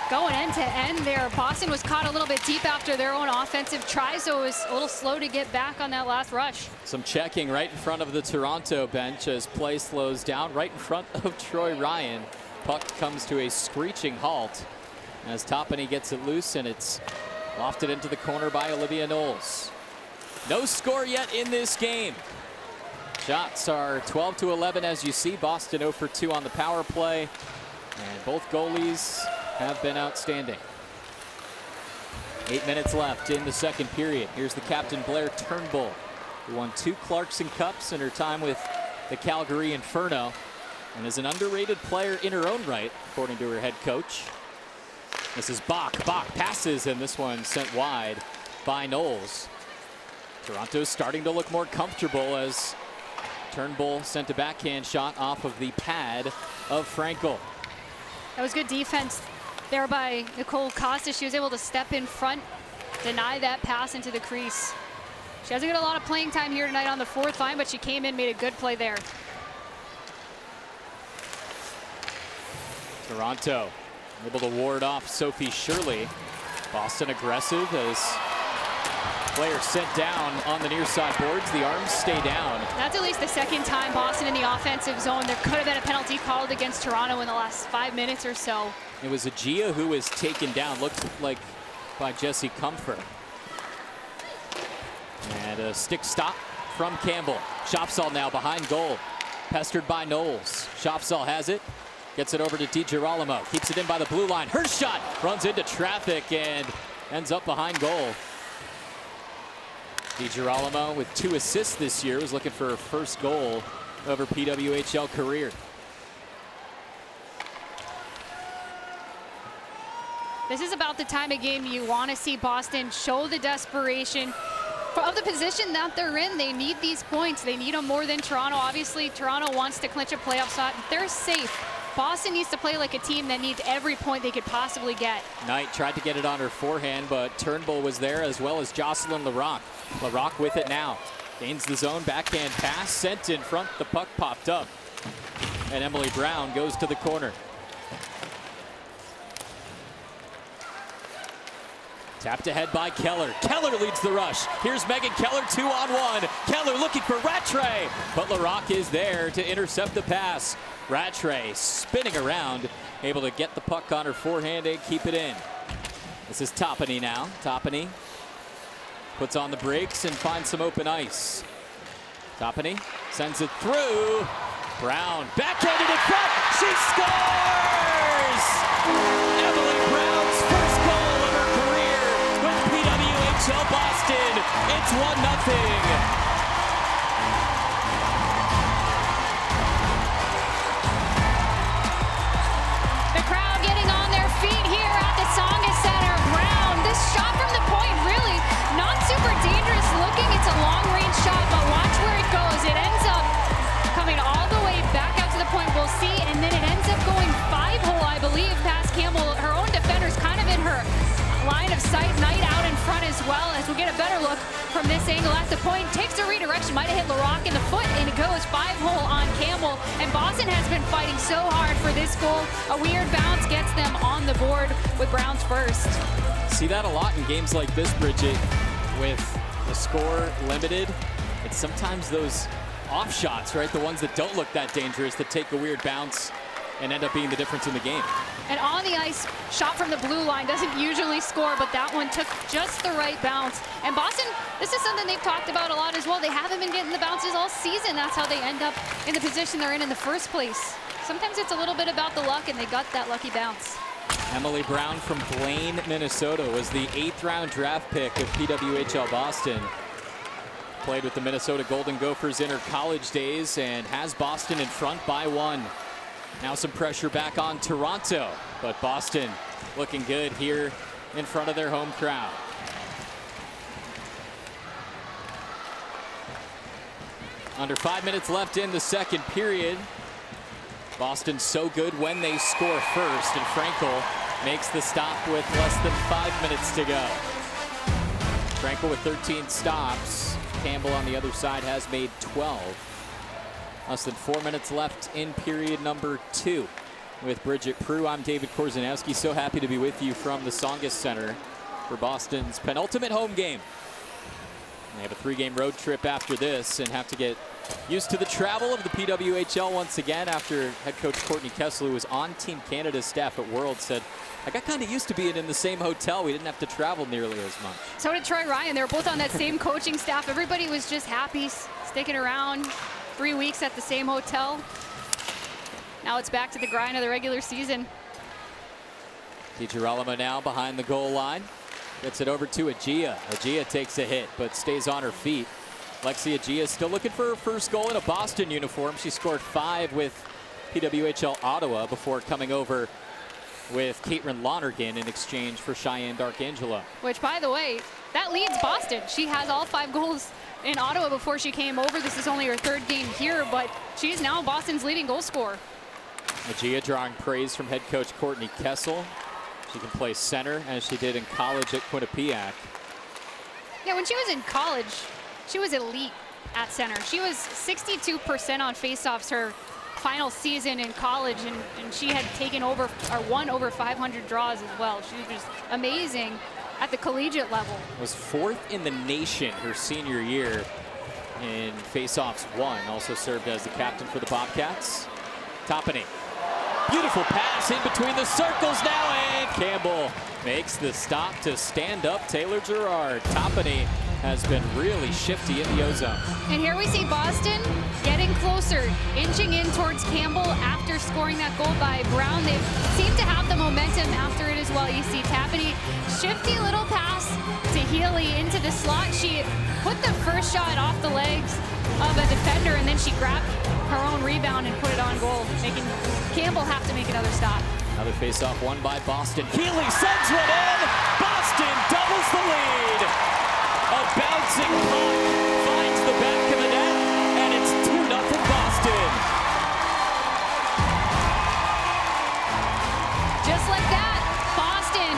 Going end to end there. Boston was caught a little bit deep after their own offensive try, so it was a little slow to get back on that last rush. Some checking right in front of the Toronto bench as play slows down right in front of Troy Ryan. Puck comes to a screeching halt as Toppany gets it loose, and it's lofted into the corner by Olivia Knowles. No score yet in this game. Shots are 12-11 as you see. Boston 0 for 2 on the power play, and both goalies have been outstanding. 8 minutes left in the second period. Here's the captain, Blair Turnbull, who won 2 Clarkson Cups in her time with the Calgary Inferno and is an underrated player in her own right, according to her head coach. This is Bach. Bach passes, and this one sent wide by Knowles. Toronto's starting to look more comfortable as Turnbull sent a backhand shot off of the pad of Frankel. That was good defense there by Nicole Costa. She was able to step in front, deny that pass into the crease. She hasn't got a lot of playing time here tonight on the fourth line, but she came in, made a good play there. Toronto able to ward off Sophie Shirley. Boston aggressive as player sent down on the near side boards. The arms stay down. That's at least the second time Boston in the offensive zone. There could have been a penalty called against Toronto in the last 5 minutes or so. It was Agia who was taken down, looked like by Jesse Comfort. And a stick stop from Campbell. Shopsaw now behind goal. Pestered by Knowles. Shopsaw has it. Gets it over to DiGirolamo. Keeps it in by the blue line. Her shot runs into traffic and ends up behind goal. DiGirolamo with 2 assists this year was looking for her first goal of her PWHL career. This is about the time of game you want to see Boston show the desperation of the position that they're in. They need these points. They need them more than Toronto. Obviously, Toronto wants to clinch a playoff spot. They're safe. Boston needs to play like a team that needs every point they could possibly get. Knight tried to get it on her forehand, but Turnbull was there, as well as Jocelyn Larocque. Larocque with it now. Gains the zone, backhand pass, sent in front. The puck popped up. And Emily Brown goes to the corner. Tapped ahead by Keller. Keller leads the rush. Here's Megan Keller, 2-on-1. Keller looking for Rattray, but Larocque is there to intercept the pass. Rattray spinning around, able to get the puck on her forehand and keep it in. This is Toppany now. Toppany puts on the brakes and finds some open ice. Toppany sends it through. Brown backhanded in front. She scores! Emily Brown's first goal of her career with PWHL Boston. It's 1-0. The crowd getting on their feet here at the Tsongas Center. Brown, this shot from the point, really not super dangerous looking. It's a long-range shot, but watch where it goes. It ends up coming all the way back out to the point. We'll see, and then it ends up going 5-hole, I believe, past Campbell. Her own defender's kind of in her line of sight. Knight out in front as well, as we'll get a better look from this angle at the point. Takes a redirection, might have hit Larocque in the foot, and it goes 5-hole on Campbell. And Boston has been fighting so hard for this goal. A weird bounce gets them on the board with Brown's first. See that a lot in games like this, Bridget, with the score limited. It's sometimes those off shots, right? The ones that don't look that dangerous, that take a weird bounce and end up being the difference in the game. And on the ice, shot from the blue line, doesn't usually score, but that one took just the right bounce. And Boston, this is something they've talked about a lot as well. They haven't been getting the bounces all season. That's how they end up in the position they're in the first place. Sometimes it's a little bit about the luck, and they got that lucky bounce. Emily Brown from Blaine, Minnesota, was the 8th round draft pick of PWHL Boston. Played with the Minnesota Golden Gophers in her college days and has Boston in front by 1. Now some pressure back on Toronto, but Boston looking good here in front of their home crowd. Under 5 minutes left in the second period. Boston so good when they score first, and Frankel makes the stop with less than 5 minutes to go. Frankel with 13 stops. Campbell on the other side has made 12. Less than 4 minutes left in period number 2. With Bridget Prue, I'm David Korzanowski. So happy to be with you from the Tsongas Center for Boston's penultimate home game. They have a 3-game road trip after this and have to get used to the travel of the PWHL once again after head coach Courtney Kessler, who was on Team Canada's staff at World, said, I got kind of used to being in the same hotel. We didn't have to travel nearly as much. So did Troy Ryan. They were both on that same coaching staff. Everybody was just happy sticking around. 3 weeks at the same hotel. Now it's back to the grind of the regular season. DiGirolamo now behind the goal line. Gets it over to Agia. Agia takes a hit, but stays on her feet. Lexi Agia still looking for her first goal in a Boston uniform. She scored 5 with PWHL Ottawa before coming over with Caitlin Lonergan in exchange for Cheyenne Darkangelo. Which, by the way, that leads Boston. She has all 5 goals in Ottawa before she came over. This is only her 3rd game here, but she's now Boston's leading goal scorer. Agia drawing praise from head coach Courtney Kessel. She can play center as she did in college at Quinnipiac. Yeah, when she was in college, she was elite at center. She was 62% on faceoffs her final season in college, and she had taken over or won over 500 draws as well. She was just amazing at the collegiate level. Was 4th in the nation her senior year in faceoffs won. Also served as the captain for the Bobcats. Toppany. Beautiful pass in between the circles now, and Campbell makes the stop to stand up Taylor Gerard. Toppany has been really shifty in the ozone. And here we see Boston getting closer, inching in towards Campbell after scoring that goal by Brown. They seem to have the momentum after it as well. You see Toppany, shifty little pass to Healy into the slot. She put the first shot off the legs of a defender, and then she grabbed her own rebound and put it on goal, making Campbell have to make another stop. Another face-off won by Boston. Healy sends one in. Boston doubles the lead. A bouncing puck finds the back of the net, and it's 2-0 Boston. Just like that, Boston,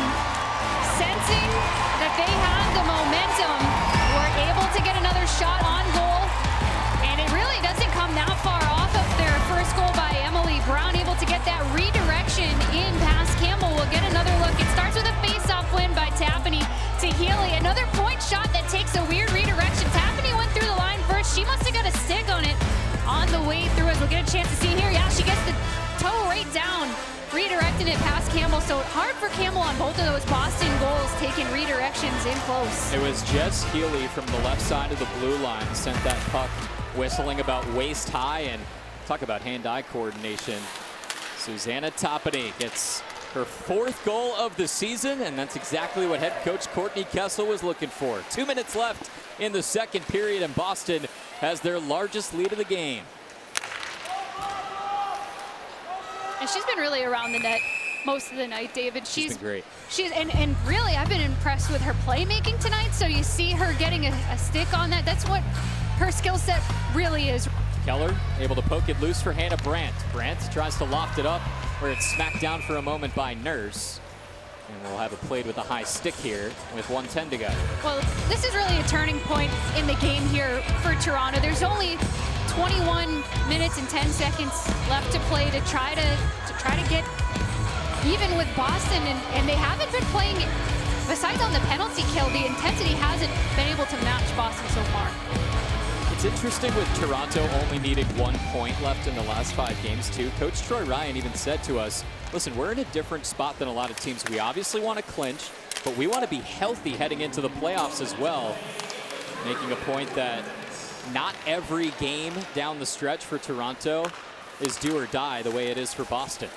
sensing that they had the momentum, were able to get another shot on goal. And it really doesn't come that far off of their first goal by Emily Brown, able to get that redirection in past Campbell. We'll get another look. It starts with a face-off win by Tapani to Healy. Another point shot that takes a weird redirection. Tapani went through the line first. She must have got a stick on it on the way through, as we'll get a chance to see here. Yeah, she gets the toe right down, redirecting it past Campbell. So hard for Campbell on both of those Boston goals, taking redirections in close. It was Jess Healy from the left side of the blue line sent that puck whistling about waist high, and talk about hand-eye coordination. Susanna Tapani gets her 4th goal of the season, and that's exactly what head coach Courtney Kessel was looking for. 2 minutes left in the second period, and Boston has their largest lead of the game. And she's been really around the net most of the night, David. She's been great. And really, I've been impressed with her playmaking tonight. So you see her getting a stick on that. That's what her skill set really is. Keller able to poke it loose for Hannah Brandt. Brandt tries to loft it up, where it's smacked down for a moment by Nurse. And we'll have it played with a high stick here with 1:10 to go. Well, this is really a turning point in the game here for Toronto. There's only 21 minutes and 10 seconds left to play to try to get even with Boston, and they haven't been playing, besides on the penalty kill, the intensity hasn't been able to match Boston so far. It's interesting with Toronto only needing 1 point left in the last 5 games too. Coach Troy Ryan even said to us, listen, we're in a different spot than a lot of teams. We obviously want to clinch, but we want to be healthy heading into the playoffs as well. Making a point that not every game down the stretch for Toronto is do or die the way it is for Boston.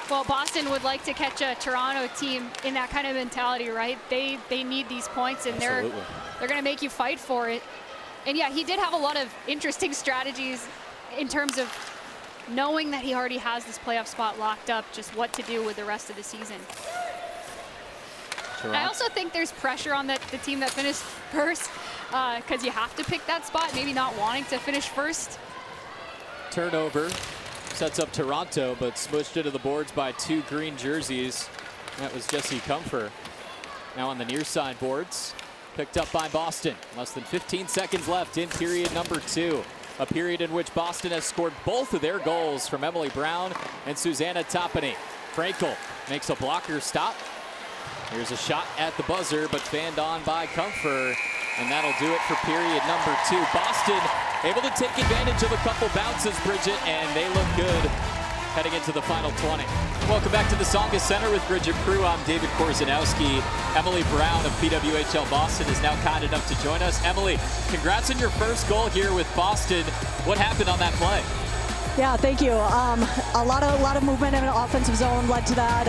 Well, Boston would like to catch a Toronto team in that kind of mentality, right? They need these points, and they're going to make you fight for it. And yeah, he did have a lot of interesting strategies in terms of knowing that he already has this playoff spot locked up, just what to do with the rest of the season. Toronto. I also think there's pressure on the team that finished first, because you have to pick that spot, maybe not wanting to finish first. Turnover sets up Toronto, but smushed into the boards by 2 green jerseys. That was Jessie Comfer. Now on the near side boards, picked up by Boston. Less than 15 seconds left in period number 2. A period in which Boston has scored both of their goals from Emily Brown and Susanna Tapani. Frankel makes a blocker stop. Here's a shot at the buzzer, but fanned on by Comfer, and that'll do it for period number 2. Boston able to take advantage of a couple bounces, Bridget, and they look good heading into the final 20. Welcome back to the Tsongas Center with Bridget Prue. I'm David Korzanowski. Emily Brown of PWHL Boston is now kind enough to join us. Emily, congrats on your first goal here with Boston. What happened on that play? Yeah, thank you. A lot of movement in the offensive zone led to that.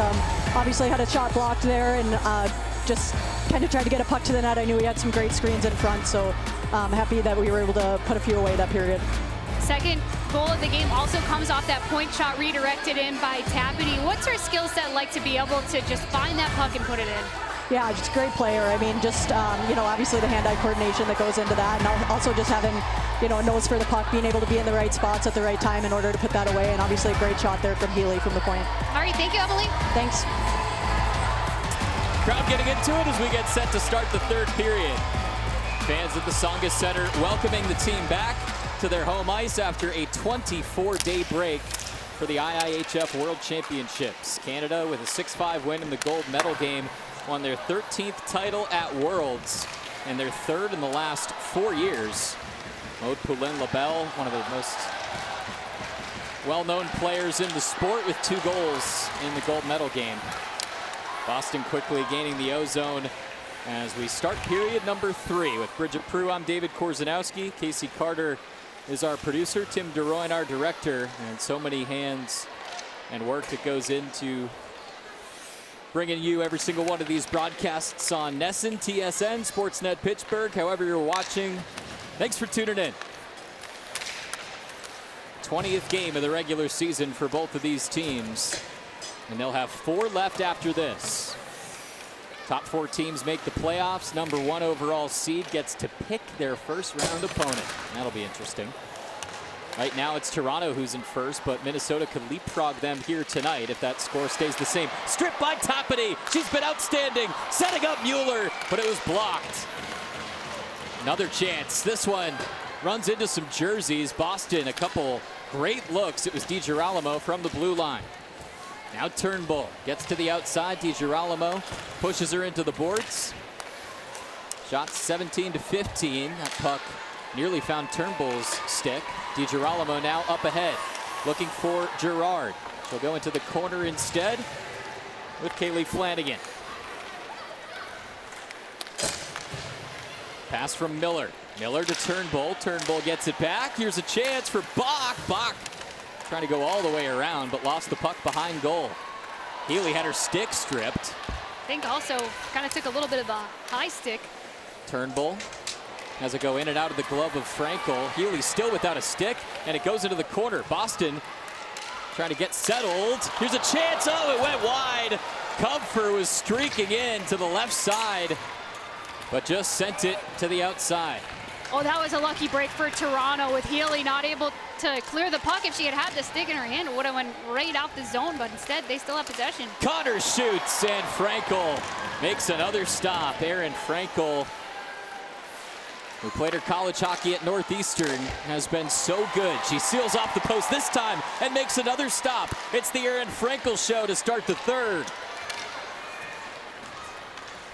Obviously had a shot blocked there, and just kind of tried to get a puck to the net. I knew we had some great screens in front, so I'm happy that we were able to put a few away that period. Second goal of the game also comes off that point shot redirected in by Tapani. What's her skill set like to be able to just find that puck and put it in? Yeah, just a great player. I mean, just, obviously the hand-eye coordination that goes into that, and also just having, a nose for the puck, being able to be in the right spots at the right time in order to put that away, and obviously a great shot there from Healy from the point. All right, thank you, Emily. Thanks. Crowd getting into it as we get set to start the third period. Fans at the Tsongas Center welcoming the team back to their home ice after a 24-day break for the IIHF World Championships. Canada, with a 6-5 win in the gold medal game, won their 13th title at Worlds and their 3rd in the last 4 years. Maud Poulin-Labelle, one of the most well-known players in the sport, with 2 goals in the gold medal game. Boston quickly gaining the O-zone as we start period number 3. With Bridget Prue, I'm David Korzanowski. Casey Carter is our producer, Tim DeRoy our director, and so many hands and work that goes into bringing you every single one of these broadcasts on NESN, TSN, Sportsnet Pittsburgh, however you're watching. Thanks for tuning in. 20th game of the regular season for both of these teams. And they'll have 4 left after this. Top 4 teams make the playoffs. Number 1 overall seed gets to pick their first round opponent. That'll be interesting. Right now it's Toronto who's in first, but Minnesota could leapfrog them here tonight if that score stays the same. Stripped by Tapani. She's been outstanding. Setting up Mueller, but it was blocked. Another chance. This one runs into some jerseys. Boston, a couple great looks. It was DiGirolamo from the blue line. Now Turnbull gets to the outside. DiGirolamo pushes her into the boards. Shot 17-15. That puck nearly found Turnbull's stick. DiGirolamo now up ahead, looking for Girard. She'll go into the corner instead with Kaylee Flanagan. Pass from Miller. Miller to Turnbull. Turnbull gets it back. Here's a chance for Bach. Bach trying to go all the way around, but lost the puck behind goal. Healy had her stick stripped. I think also kind of took a little bit of a high stick. Turnbull has it go in and out of the glove of Frankel. Healy still without a stick, and it goes into the corner. Boston trying to get settled. Here's a chance. Oh, it went wide. Comfer was streaking in to the left side, but just sent it to the outside. Oh, that was a lucky break for Toronto with Healy not able to clear the puck. If she had had the stick in her hand, it would have went right out the zone, but instead they still have possession. Connor shoots, and Frankel makes another stop. Erin Frankel, who played her college hockey at Northeastern, has been so good. She seals off the post this time and makes another stop. It's the Erin Frankel show to start the third.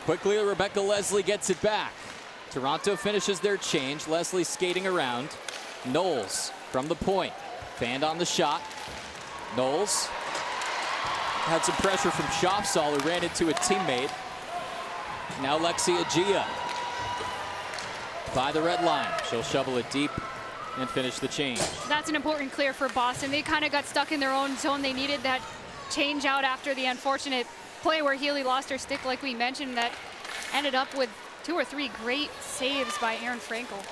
Quickly, Rebecca Leslie gets it back. Toronto finishes their change. Leslie skating around. Knowles from the point. Fanned on the shot. Knowles had some pressure from Shopsall, who ran into a teammate. Now Lexi Agia by the red line. She'll shovel it deep and finish the change. That's an important clear for Boston. They kind of got stuck in their own zone. They needed that change out after the unfortunate play where Healy lost her stick, like we mentioned, that ended up with 2 or 3 great saves by Erin Frankel.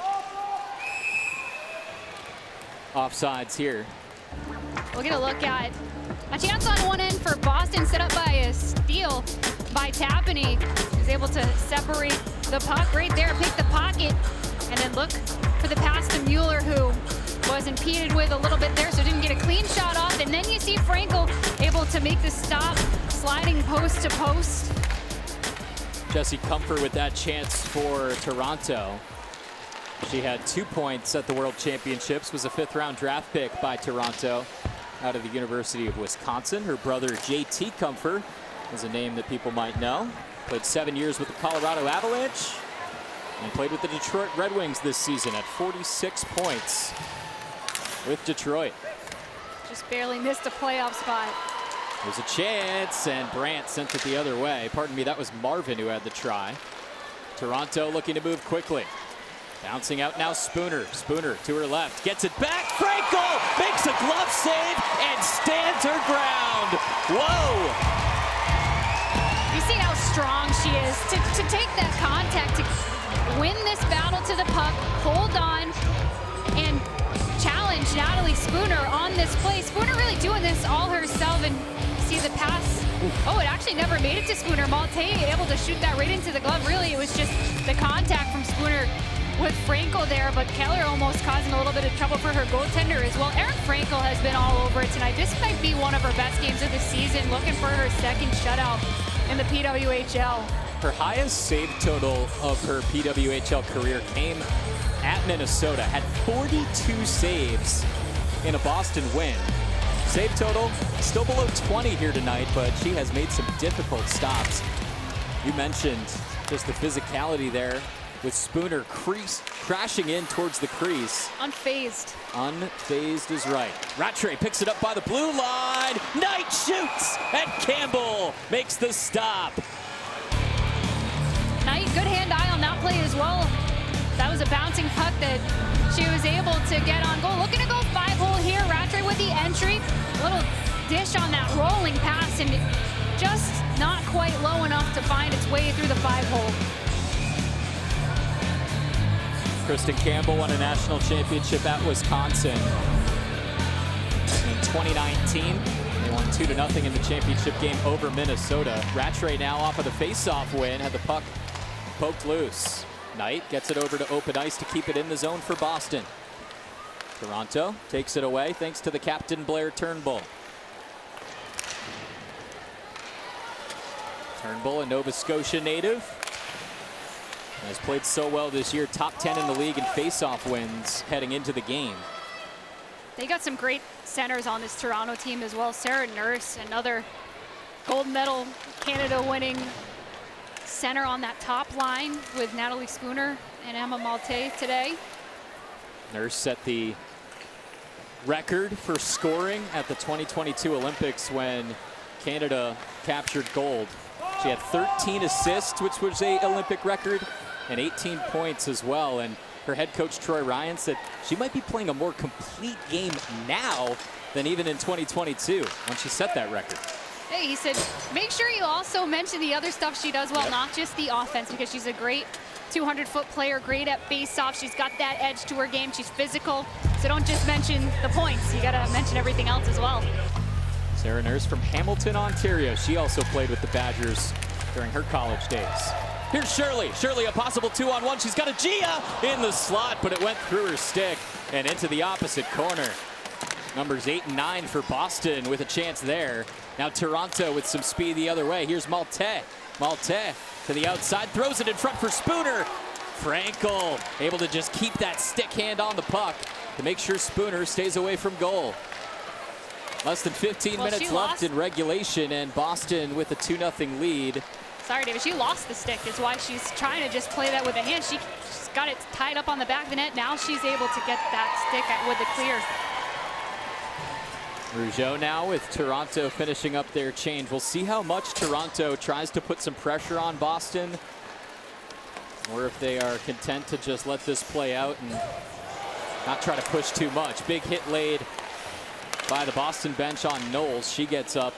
Offsides here. We'll get a look at a chance on one end for Boston, set up by a steal by Tapani. Who's able to separate the puck right there, pick the pocket, and then look for the pass to Mueller, who was impeded with a little bit there, so didn't get a clean shot off. And then you see Frankel able to make the stop, sliding post to post. Jessie Comfer with that chance for Toronto. She had 2 points at the World Championships, was a 5th-round draft pick by Toronto out of the University of Wisconsin. Her brother, JT Comfer, is a name that people might know. Played 7 years with the Colorado Avalanche and played with the Detroit Red Wings this season at 46 points with Detroit. Just barely missed a playoff spot. There's a chance, and Brandt sent it the other way. Pardon me, that was Marvin who had the try. Toronto looking to move quickly. Bouncing out now Spooner. Spooner to her left, gets it back. Frankel makes a glove save and stands her ground. Whoa! You see how strong she is to take that contact, to win this battle to the puck, hold on, and challenge Natalie Spooner on this play. Spooner really doing this all herself, and see the pass. Oh, it actually never made it to Spooner. Malte able to shoot that right into the glove. Really, it was just the contact from Spooner with Frankel there, but Keller almost causing a little bit of trouble for her goaltender as well. Erin Frankel has been all over it tonight. This might be one of her best games of the season, looking for her second shutout in the PWHL. Her highest save total of her PWHL career came at Minnesota. Had 42 saves in a Boston win. Save total still below 20 here tonight, but she has made some difficult stops. You mentioned just the physicality there with Spooner crashing in towards the crease. Unfazed. Unfazed is right. Rattray picks it up by the blue line. Knight shoots, and Campbell makes the stop. Knight, good hand eye on that play as well. That was a bouncing puck that she was able to get on goal. Looking to go 5-hole here. Rattray with the entry. A little dish on that rolling pass, and just not quite low enough to find its way through the 5-hole. Kristen Campbell won a national championship at Wisconsin in 2019. They won 2-0 in the championship game over Minnesota. Rattray now off of the face-off win, had the puck poked loose. Knight gets it over to open ice to keep it in the zone for Boston. Toronto takes it away thanks to the captain, Blair Turnbull. Turnbull, a Nova Scotia native, has played so well this year, top 10 in the league in face-off wins heading into the game. They got some great centers on this Toronto team as well. Sarah Nurse, another gold medal Canada winning center on that top line with Natalie Spooner and Emma Malte today. Nurse set the record for scoring at the 2022 Olympics when Canada captured gold. She had 13 assists, which was an Olympic record, and 18 points as well. And her head coach, Troy Ryan, said she might be playing a more complete game now than even in 2022 when she set that record. Hey, he said, make sure you also mention the other stuff she does well, not just the offense, because she's a great 200-foot player, great at face-off. She's got that edge to her game. She's physical. So don't just mention the points. You got to mention everything else as well. Sarah Nurse from Hamilton, Ontario. She also played with the Badgers during her college days. Here's Shirley. Shirley, a possible 2-on-1. She's got a Gia in the slot, but it went through her stick and into the opposite corner. Numbers 8 and 9 for Boston with a chance there. Now Toronto with some speed the other way. Here's Malte. Malte to the outside, throws it in front for Spooner. Frankel able to just keep that stick hand on the puck to make sure Spooner stays away from goal. Less than 15 minutes left in regulation, and Boston with a 2-0 lead. Sorry, David, she lost the stick is why she's trying to just play that with a hand. She's got it tied up on the back of the net. Now she's able to get that stick with the clear. Rougeau now with Toronto finishing up their change. We'll see how much Toronto tries to put some pressure on Boston, or if they are content to just let this play out and not try to push too much. Big hit laid by the Boston bench on Knowles. She gets up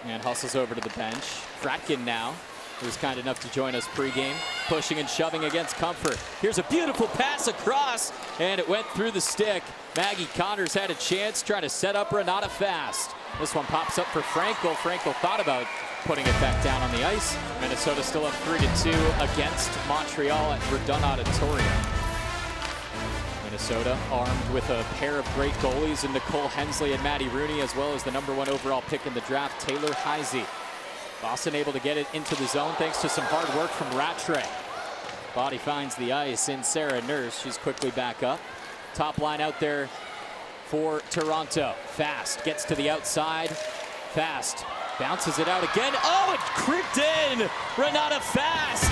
and hustles over to the bench. Fratkin now, who was kind enough to join us pregame, pushing and shoving against Comfort. Here's a beautiful pass across, and it went through the stick. Maggie Connors had a chance, trying to set up Renata Fast. This one pops up for Frankel. Frankel thought about putting it back down on the ice. Minnesota still up 3-2 against Montreal at Verdun Auditorium. Minnesota armed with a pair of great goalies in Nicole Hensley and Maddie Rooney, as well as the #1 overall pick in the draft, Taylor Heisey. Boston able to get it into the zone thanks to some hard work from Rattray. Body finds the ice in Sarah Nurse. She's quickly back up. Top line out there for Toronto. Fast gets to the outside. Fast bounces it out again. Oh, it creeped in. Renata Fast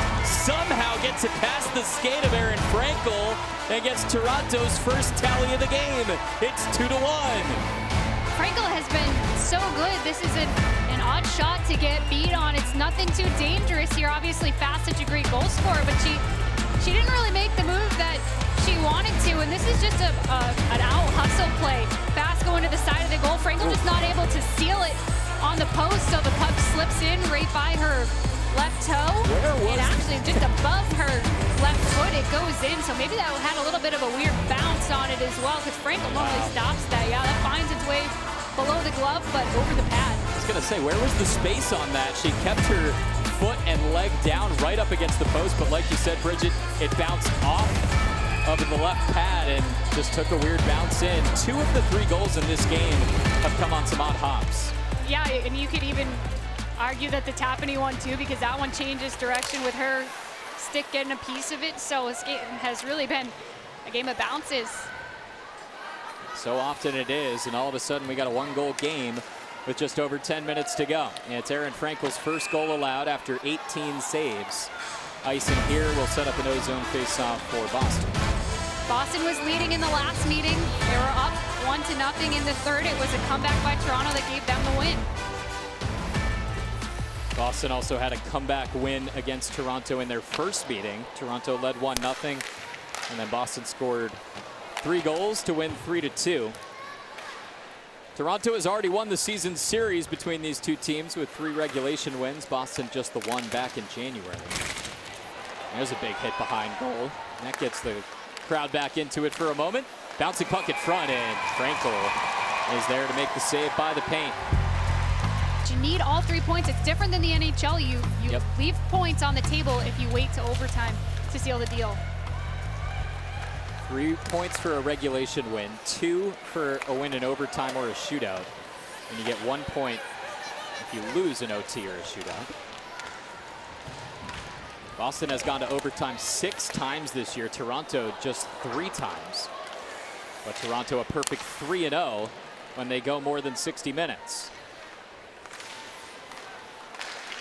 somehow gets it past the skate of Erin Frankel and gets Toronto's first tally of the game. It's 2-1. Frankel has been so good. This is an odd shot to get beat on. It's nothing too dangerous here. Obviously, Fast such a great goal scorer, but she didn't really make the move that she wanted to, and this is just an out hustle play. Fast going to the side of the goal. Frankel just not able to seal it on the post, so the puck slips in right by her left toe. And actually just above her left foot, it goes in. So maybe that had a little bit of a weird bounce on it as well, because Frankel normally stops that. Yeah, that finds its way below the glove, but over the pad. I was going to say, where was the space on that? She kept her foot and leg down right up against the post, but like you said, Bridget, it bounced off of the left pad and just took a weird bounce in. 2 of the 3 goals in this game have come on some odd hops. Yeah, and you could even argue that the Tapani one too, because that one changes direction with her stick getting a piece of it. So it has really been a game of bounces. So often it is, and all of a sudden we got a 1-goal game with just over 10 minutes to go. And it's Erin Frankel's first goal allowed after 18 saves. Icing here will set up an O-zone face-off for Boston. Boston was leading in the last meeting. They were up 1-0 in the third. It was a comeback by Toronto that gave them the win. Boston also had a comeback win against Toronto in their first meeting. Toronto led 1-0, and then Boston scored 3 goals to win 3-2. Toronto has already won the season series between these two teams with 3 regulation wins. Boston just the one back in January. There's a big hit behind goal. That gets the crowd back into it for a moment. Bouncing puck in front, and Frankel is there to make the save by the paint. but you need all 3 points. It's different than the NHL. You leave points on the table if you wait to overtime to seal the deal. 3 points for a regulation win, 2 for a win in overtime or a shootout, and you get 1 point if you lose an OT or a shootout. Boston has gone to overtime 6 times this year. Toronto just 3 times. But Toronto a perfect 3-0 when they go more than 60 minutes.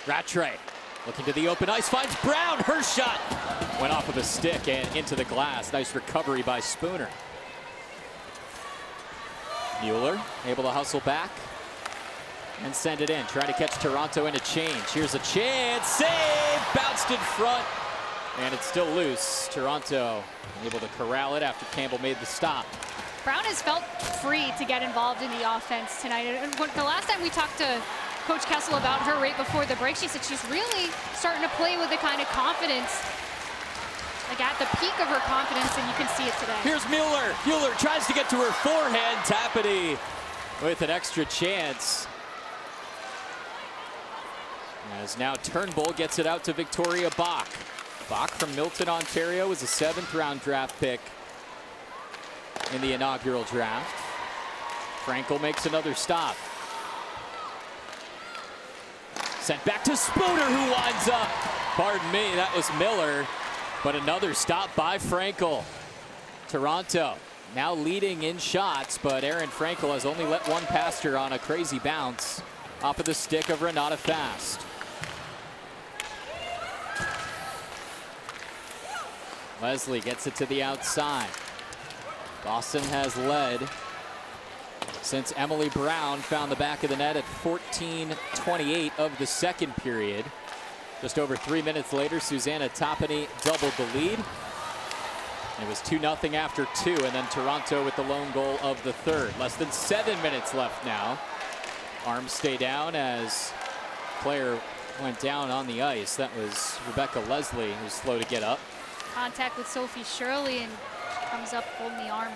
Rattray looking to the open ice, finds Brown. Her shot went off of a stick and into the glass. Nice recovery by Spooner. Mueller able to hustle back and send it in. Try to catch Toronto in a change. Here's a chance. Save! Bounced in front. And it's still loose. Toronto able to corral it after Campbell made the stop. Brown has felt free to get involved in the offense tonight. And the last time we talked to Coach Kessel about her right before the break, she said she's really starting to play with the kind of confidence, like at the peak of her confidence, and you can see it today. Here's Mueller. Mueller tries to get to her forehand. Tapany with an extra chance. As now Turnbull gets it out to Victoria Bach. Bach from Milton, Ontario, was a 7th-round draft pick in the inaugural draft. Frankel makes another stop. Sent back to Spooner, who winds up. Pardon me, that was Miller. But another stop by Frankel. Toronto now leading in shots, but Erin Frankel has only let one past her on a crazy bounce off of the stick of Renata Fast. Leslie gets it to the outside. Boston has led since Emily Brown found the back of the net at 14:28 of the second period. Just over 3 minutes later, Susanna Tapany doubled the lead. It was 2-0 after 2, and then Toronto with the lone goal of the third. Less than 7 minutes left now. Arms stay down as player went down on the ice. That was Rebecca Leslie, who's slow to get up. Contact with Sophie Shirley, and she comes up holding the arm.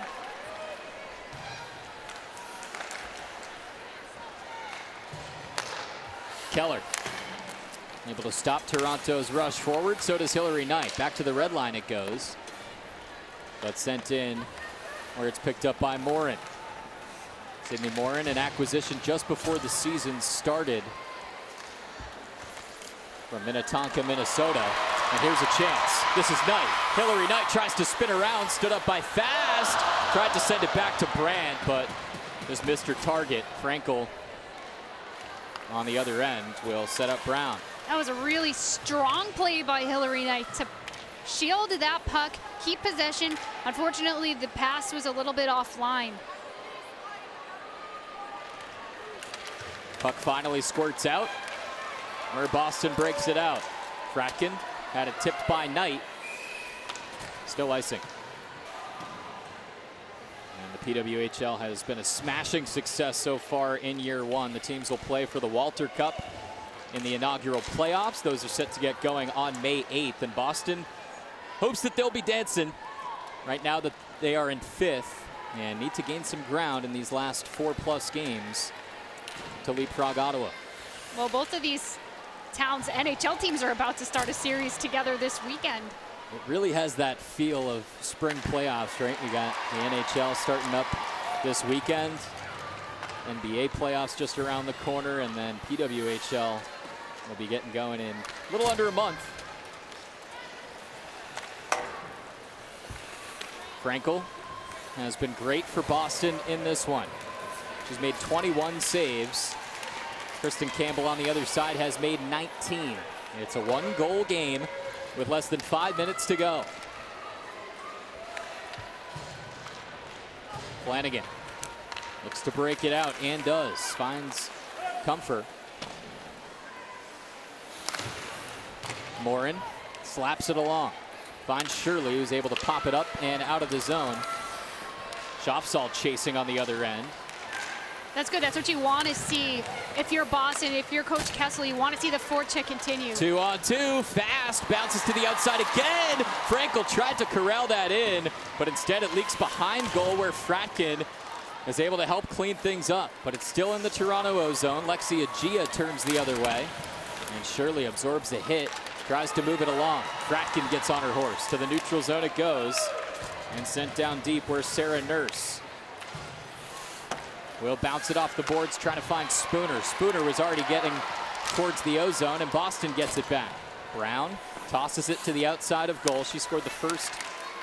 Keller able to stop Toronto's rush forward. So does Hillary Knight. Back to the red line it goes, but sent in where it's picked up by Morin. Sydney Morin, an acquisition just before the season started from Minnetonka, Minnesota. And here's a chance. This is Knight. Hillary Knight tries to spin around, stood up by Fast, tried to send it back to Brandt, but just missed her target. Frankel on the other end will set up Brown. That was a really strong play by Hillary Knight to shield that puck, keep possession. Unfortunately, the pass was a little bit offline. Puck finally squirts out, where Boston breaks it out. Fratkin had it tipped by Knight. Still icing. And the PWHL has been a smashing success so far in year one. The teams will play for the Walter Cup in the inaugural playoffs. Those are set to get going on May 8th. And Boston hopes that they'll be dancing right now that they are in 5th and need to gain some ground in these last 4+ games to leapfrog Ottawa. Well, both of these towns' NHL teams are about to start a series together this weekend. It really has that feel of spring playoffs, right? We got the NHL starting up this weekend, NBA playoffs just around the corner, and then PWHL will be getting going in a little under a month. Frankel has been great for Boston in this one. She's made 21 saves. Kristen Campbell on the other side has made 19. It's a 1-goal game with less than 5 minutes to go. Flanagan looks to break it out and does. Finds Comfort. Morin slaps it along. Finds Shirley, who's able to pop it up and out of the zone. Schaafsal chasing on the other end. That's good. That's what you want to see. If you're Boston, if you're Coach Kessel, you want to see the forecheck continue. 2-on-2, Fast bounces to the outside again. Frankel tried to corral that in, but instead it leaks behind goal where Fratkin is able to help clean things up, but it's still in the Toronto O zone. Lexi Agia turns the other way, and Shirley absorbs the hit, tries to move it along. Fratkin gets on her horse. To the neutral zone it goes, and sent down deep where Sarah Nurse will bounce it off the boards, trying to find Spooner. Spooner was already getting towards the O zone, and Boston gets it back. Brown tosses it to the outside of goal. She scored the first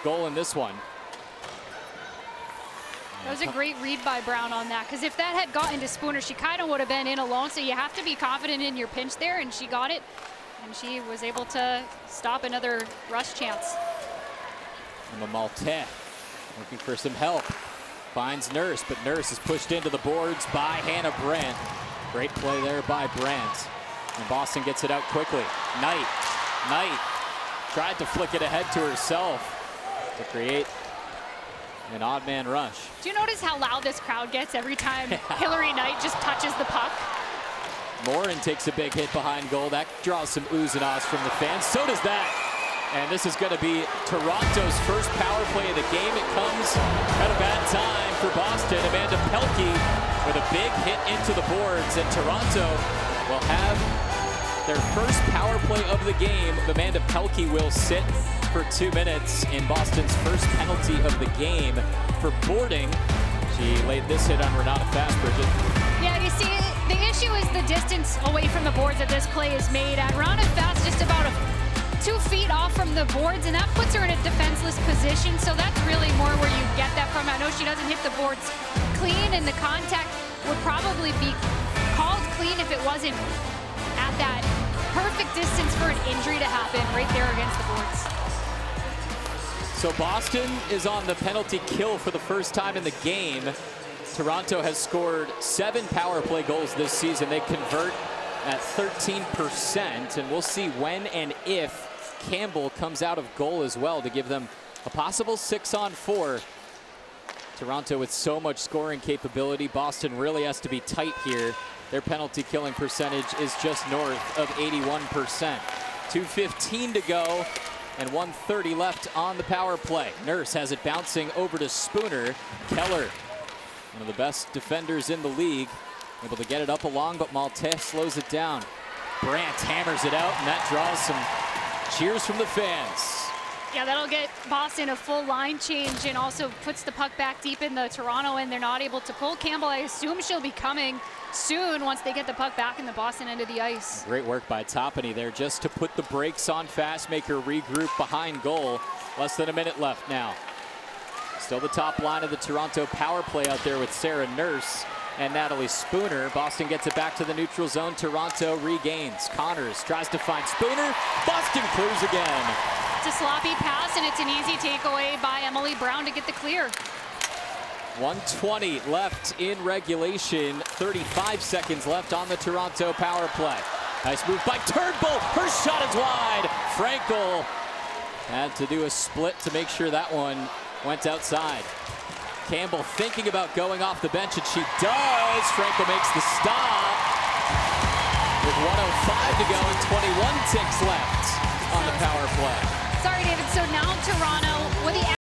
goal in this one. That was a great read by Brown on that, because if that had gotten to Spooner, she kind of would have been in alone, so you have to be confident in your pinch there, and she got it, and she was able to stop another rush chance. Emma Maltais looking for some help. Finds Nurse, but Nurse is pushed into the boards by Hannah Brandt. Great play there by Brandt. And Boston gets it out quickly. Knight tried to flick it ahead to herself to create an odd man rush. Do you notice how loud this crowd gets every time Hillary Knight just touches the puck? Morin takes a big hit behind goal. That draws some oohs and ahs from the fans. So does that. And this is going to be Toronto's first power play of the game. It comes at a bad time for Boston. Amanda Pelkey with a big hit into the boards, and Toronto will have their first power play of the game. Amanda Pelkey will sit for 2 minutes in Boston's first penalty of the game for boarding. She laid this hit on Renata Fast, Bridget. Yeah, you see, the issue is the distance away from the boards that this play is made at. Renata Fast just about 2 feet off from the boards, and that puts her in a defenseless position, so that's really more where you get that from. I know she doesn't hit the boards clean, and the contact would probably be called clean if it wasn't at that perfect distance for an injury to happen right there against the boards. So Boston is on the penalty kill for the first time in the game. Toronto has scored 7 power play goals this season. They convert at 13%, and we'll see when and if Campbell comes out of goal as well to give them a possible 6-on-4. Toronto with so much scoring capability. Boston really has to be tight here. Their penalty killing percentage is just north of 81%. 2:15 to go and 1:30 left on the power play. Nurse has it bouncing over to Spooner. Keller, one of the best defenders in the league, able to get it up along, but Maltais slows it down. Brandt hammers it out, and that draws some cheers from the fans. Yeah, that'll get Boston a full line change and also puts the puck back deep in the Toronto, and they're not able to pull Campbell. I assume she'll be coming soon once they get the puck back in the Boston end of the ice. Great work by Toppany there just to put the brakes on Fast, make her regroup behind goal. Less than a minute left now. Still the top line of the Toronto power play out there with Sarah Nurse and Natalie Spooner. Boston gets it back to the neutral zone. Toronto regains. Connors tries to find Spooner. Boston clears again. It's a sloppy pass, and it's an easy takeaway by Emily Brown to get the clear. 1:20 left in regulation. 35 seconds left on the Toronto power play. Nice move by Turnbull. Her shot is wide. Frankel had to do a split to make sure that one went outside. Campbell thinking about going off the bench, and she does. Frankel makes the stop with 1:05 to go and 21 ticks left on the power play. Sorry, David. So now Toronto with the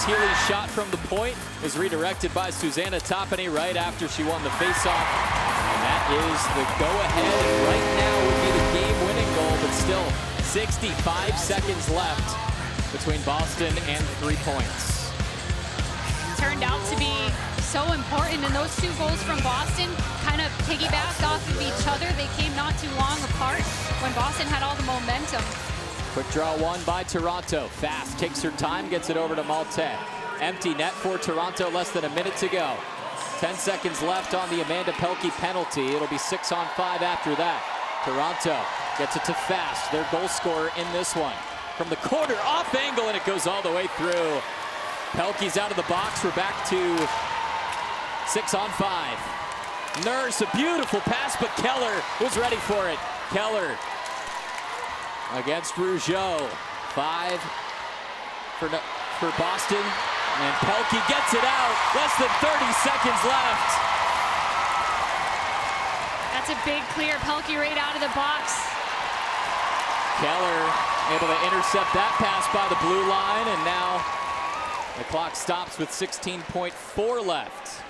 Healy's shot from the point is redirected by Susanna Toppany right after she won the faceoff. And that is the go-ahead. Right now would be the game-winning goal, but still 65 seconds left between Boston and 3 points. Turned out to be so important, and those 2 goals from Boston kind of piggybacked off of each other. They came not too long apart when Boston had all the momentum. Quick draw one by Toronto. Fast takes her time, gets it over to Malte. Empty net for Toronto, less than a minute to go. 10 seconds left on the Amanda Pelkey penalty. It'll be 6-on-5 after that. Toronto gets it to Fast, their goal scorer in this one. From the corner, off angle, and it goes all the way through. Pelkey's out of the box. We're back to 6-on-5. Nurse, a beautiful pass, but Keller was ready for it. Keller against Rougeau. 5 for Boston, and Pelkey gets it out. Less than 30 seconds left. That's a big clear. Pelkey right out of the box. Keller able to intercept that pass by the blue line, and now the clock stops with 16.4 left.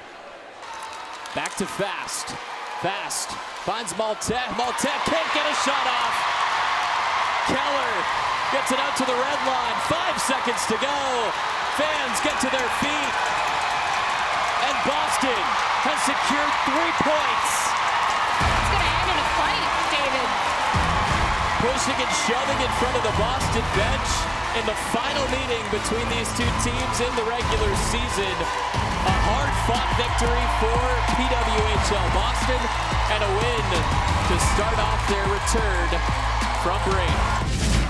Back to Fast. Fast finds Malte. Malte can't get a shot off. Keller gets it out to the red line. 5 seconds to go. Fans get to their feet. And Boston has secured 3 points. It's going to end in a fight, David. Pushing and shoving in front of the Boston bench in the final meeting between these 2 teams in the regular season. A hard-fought victory for PWHL Boston and a win to start off their return from break.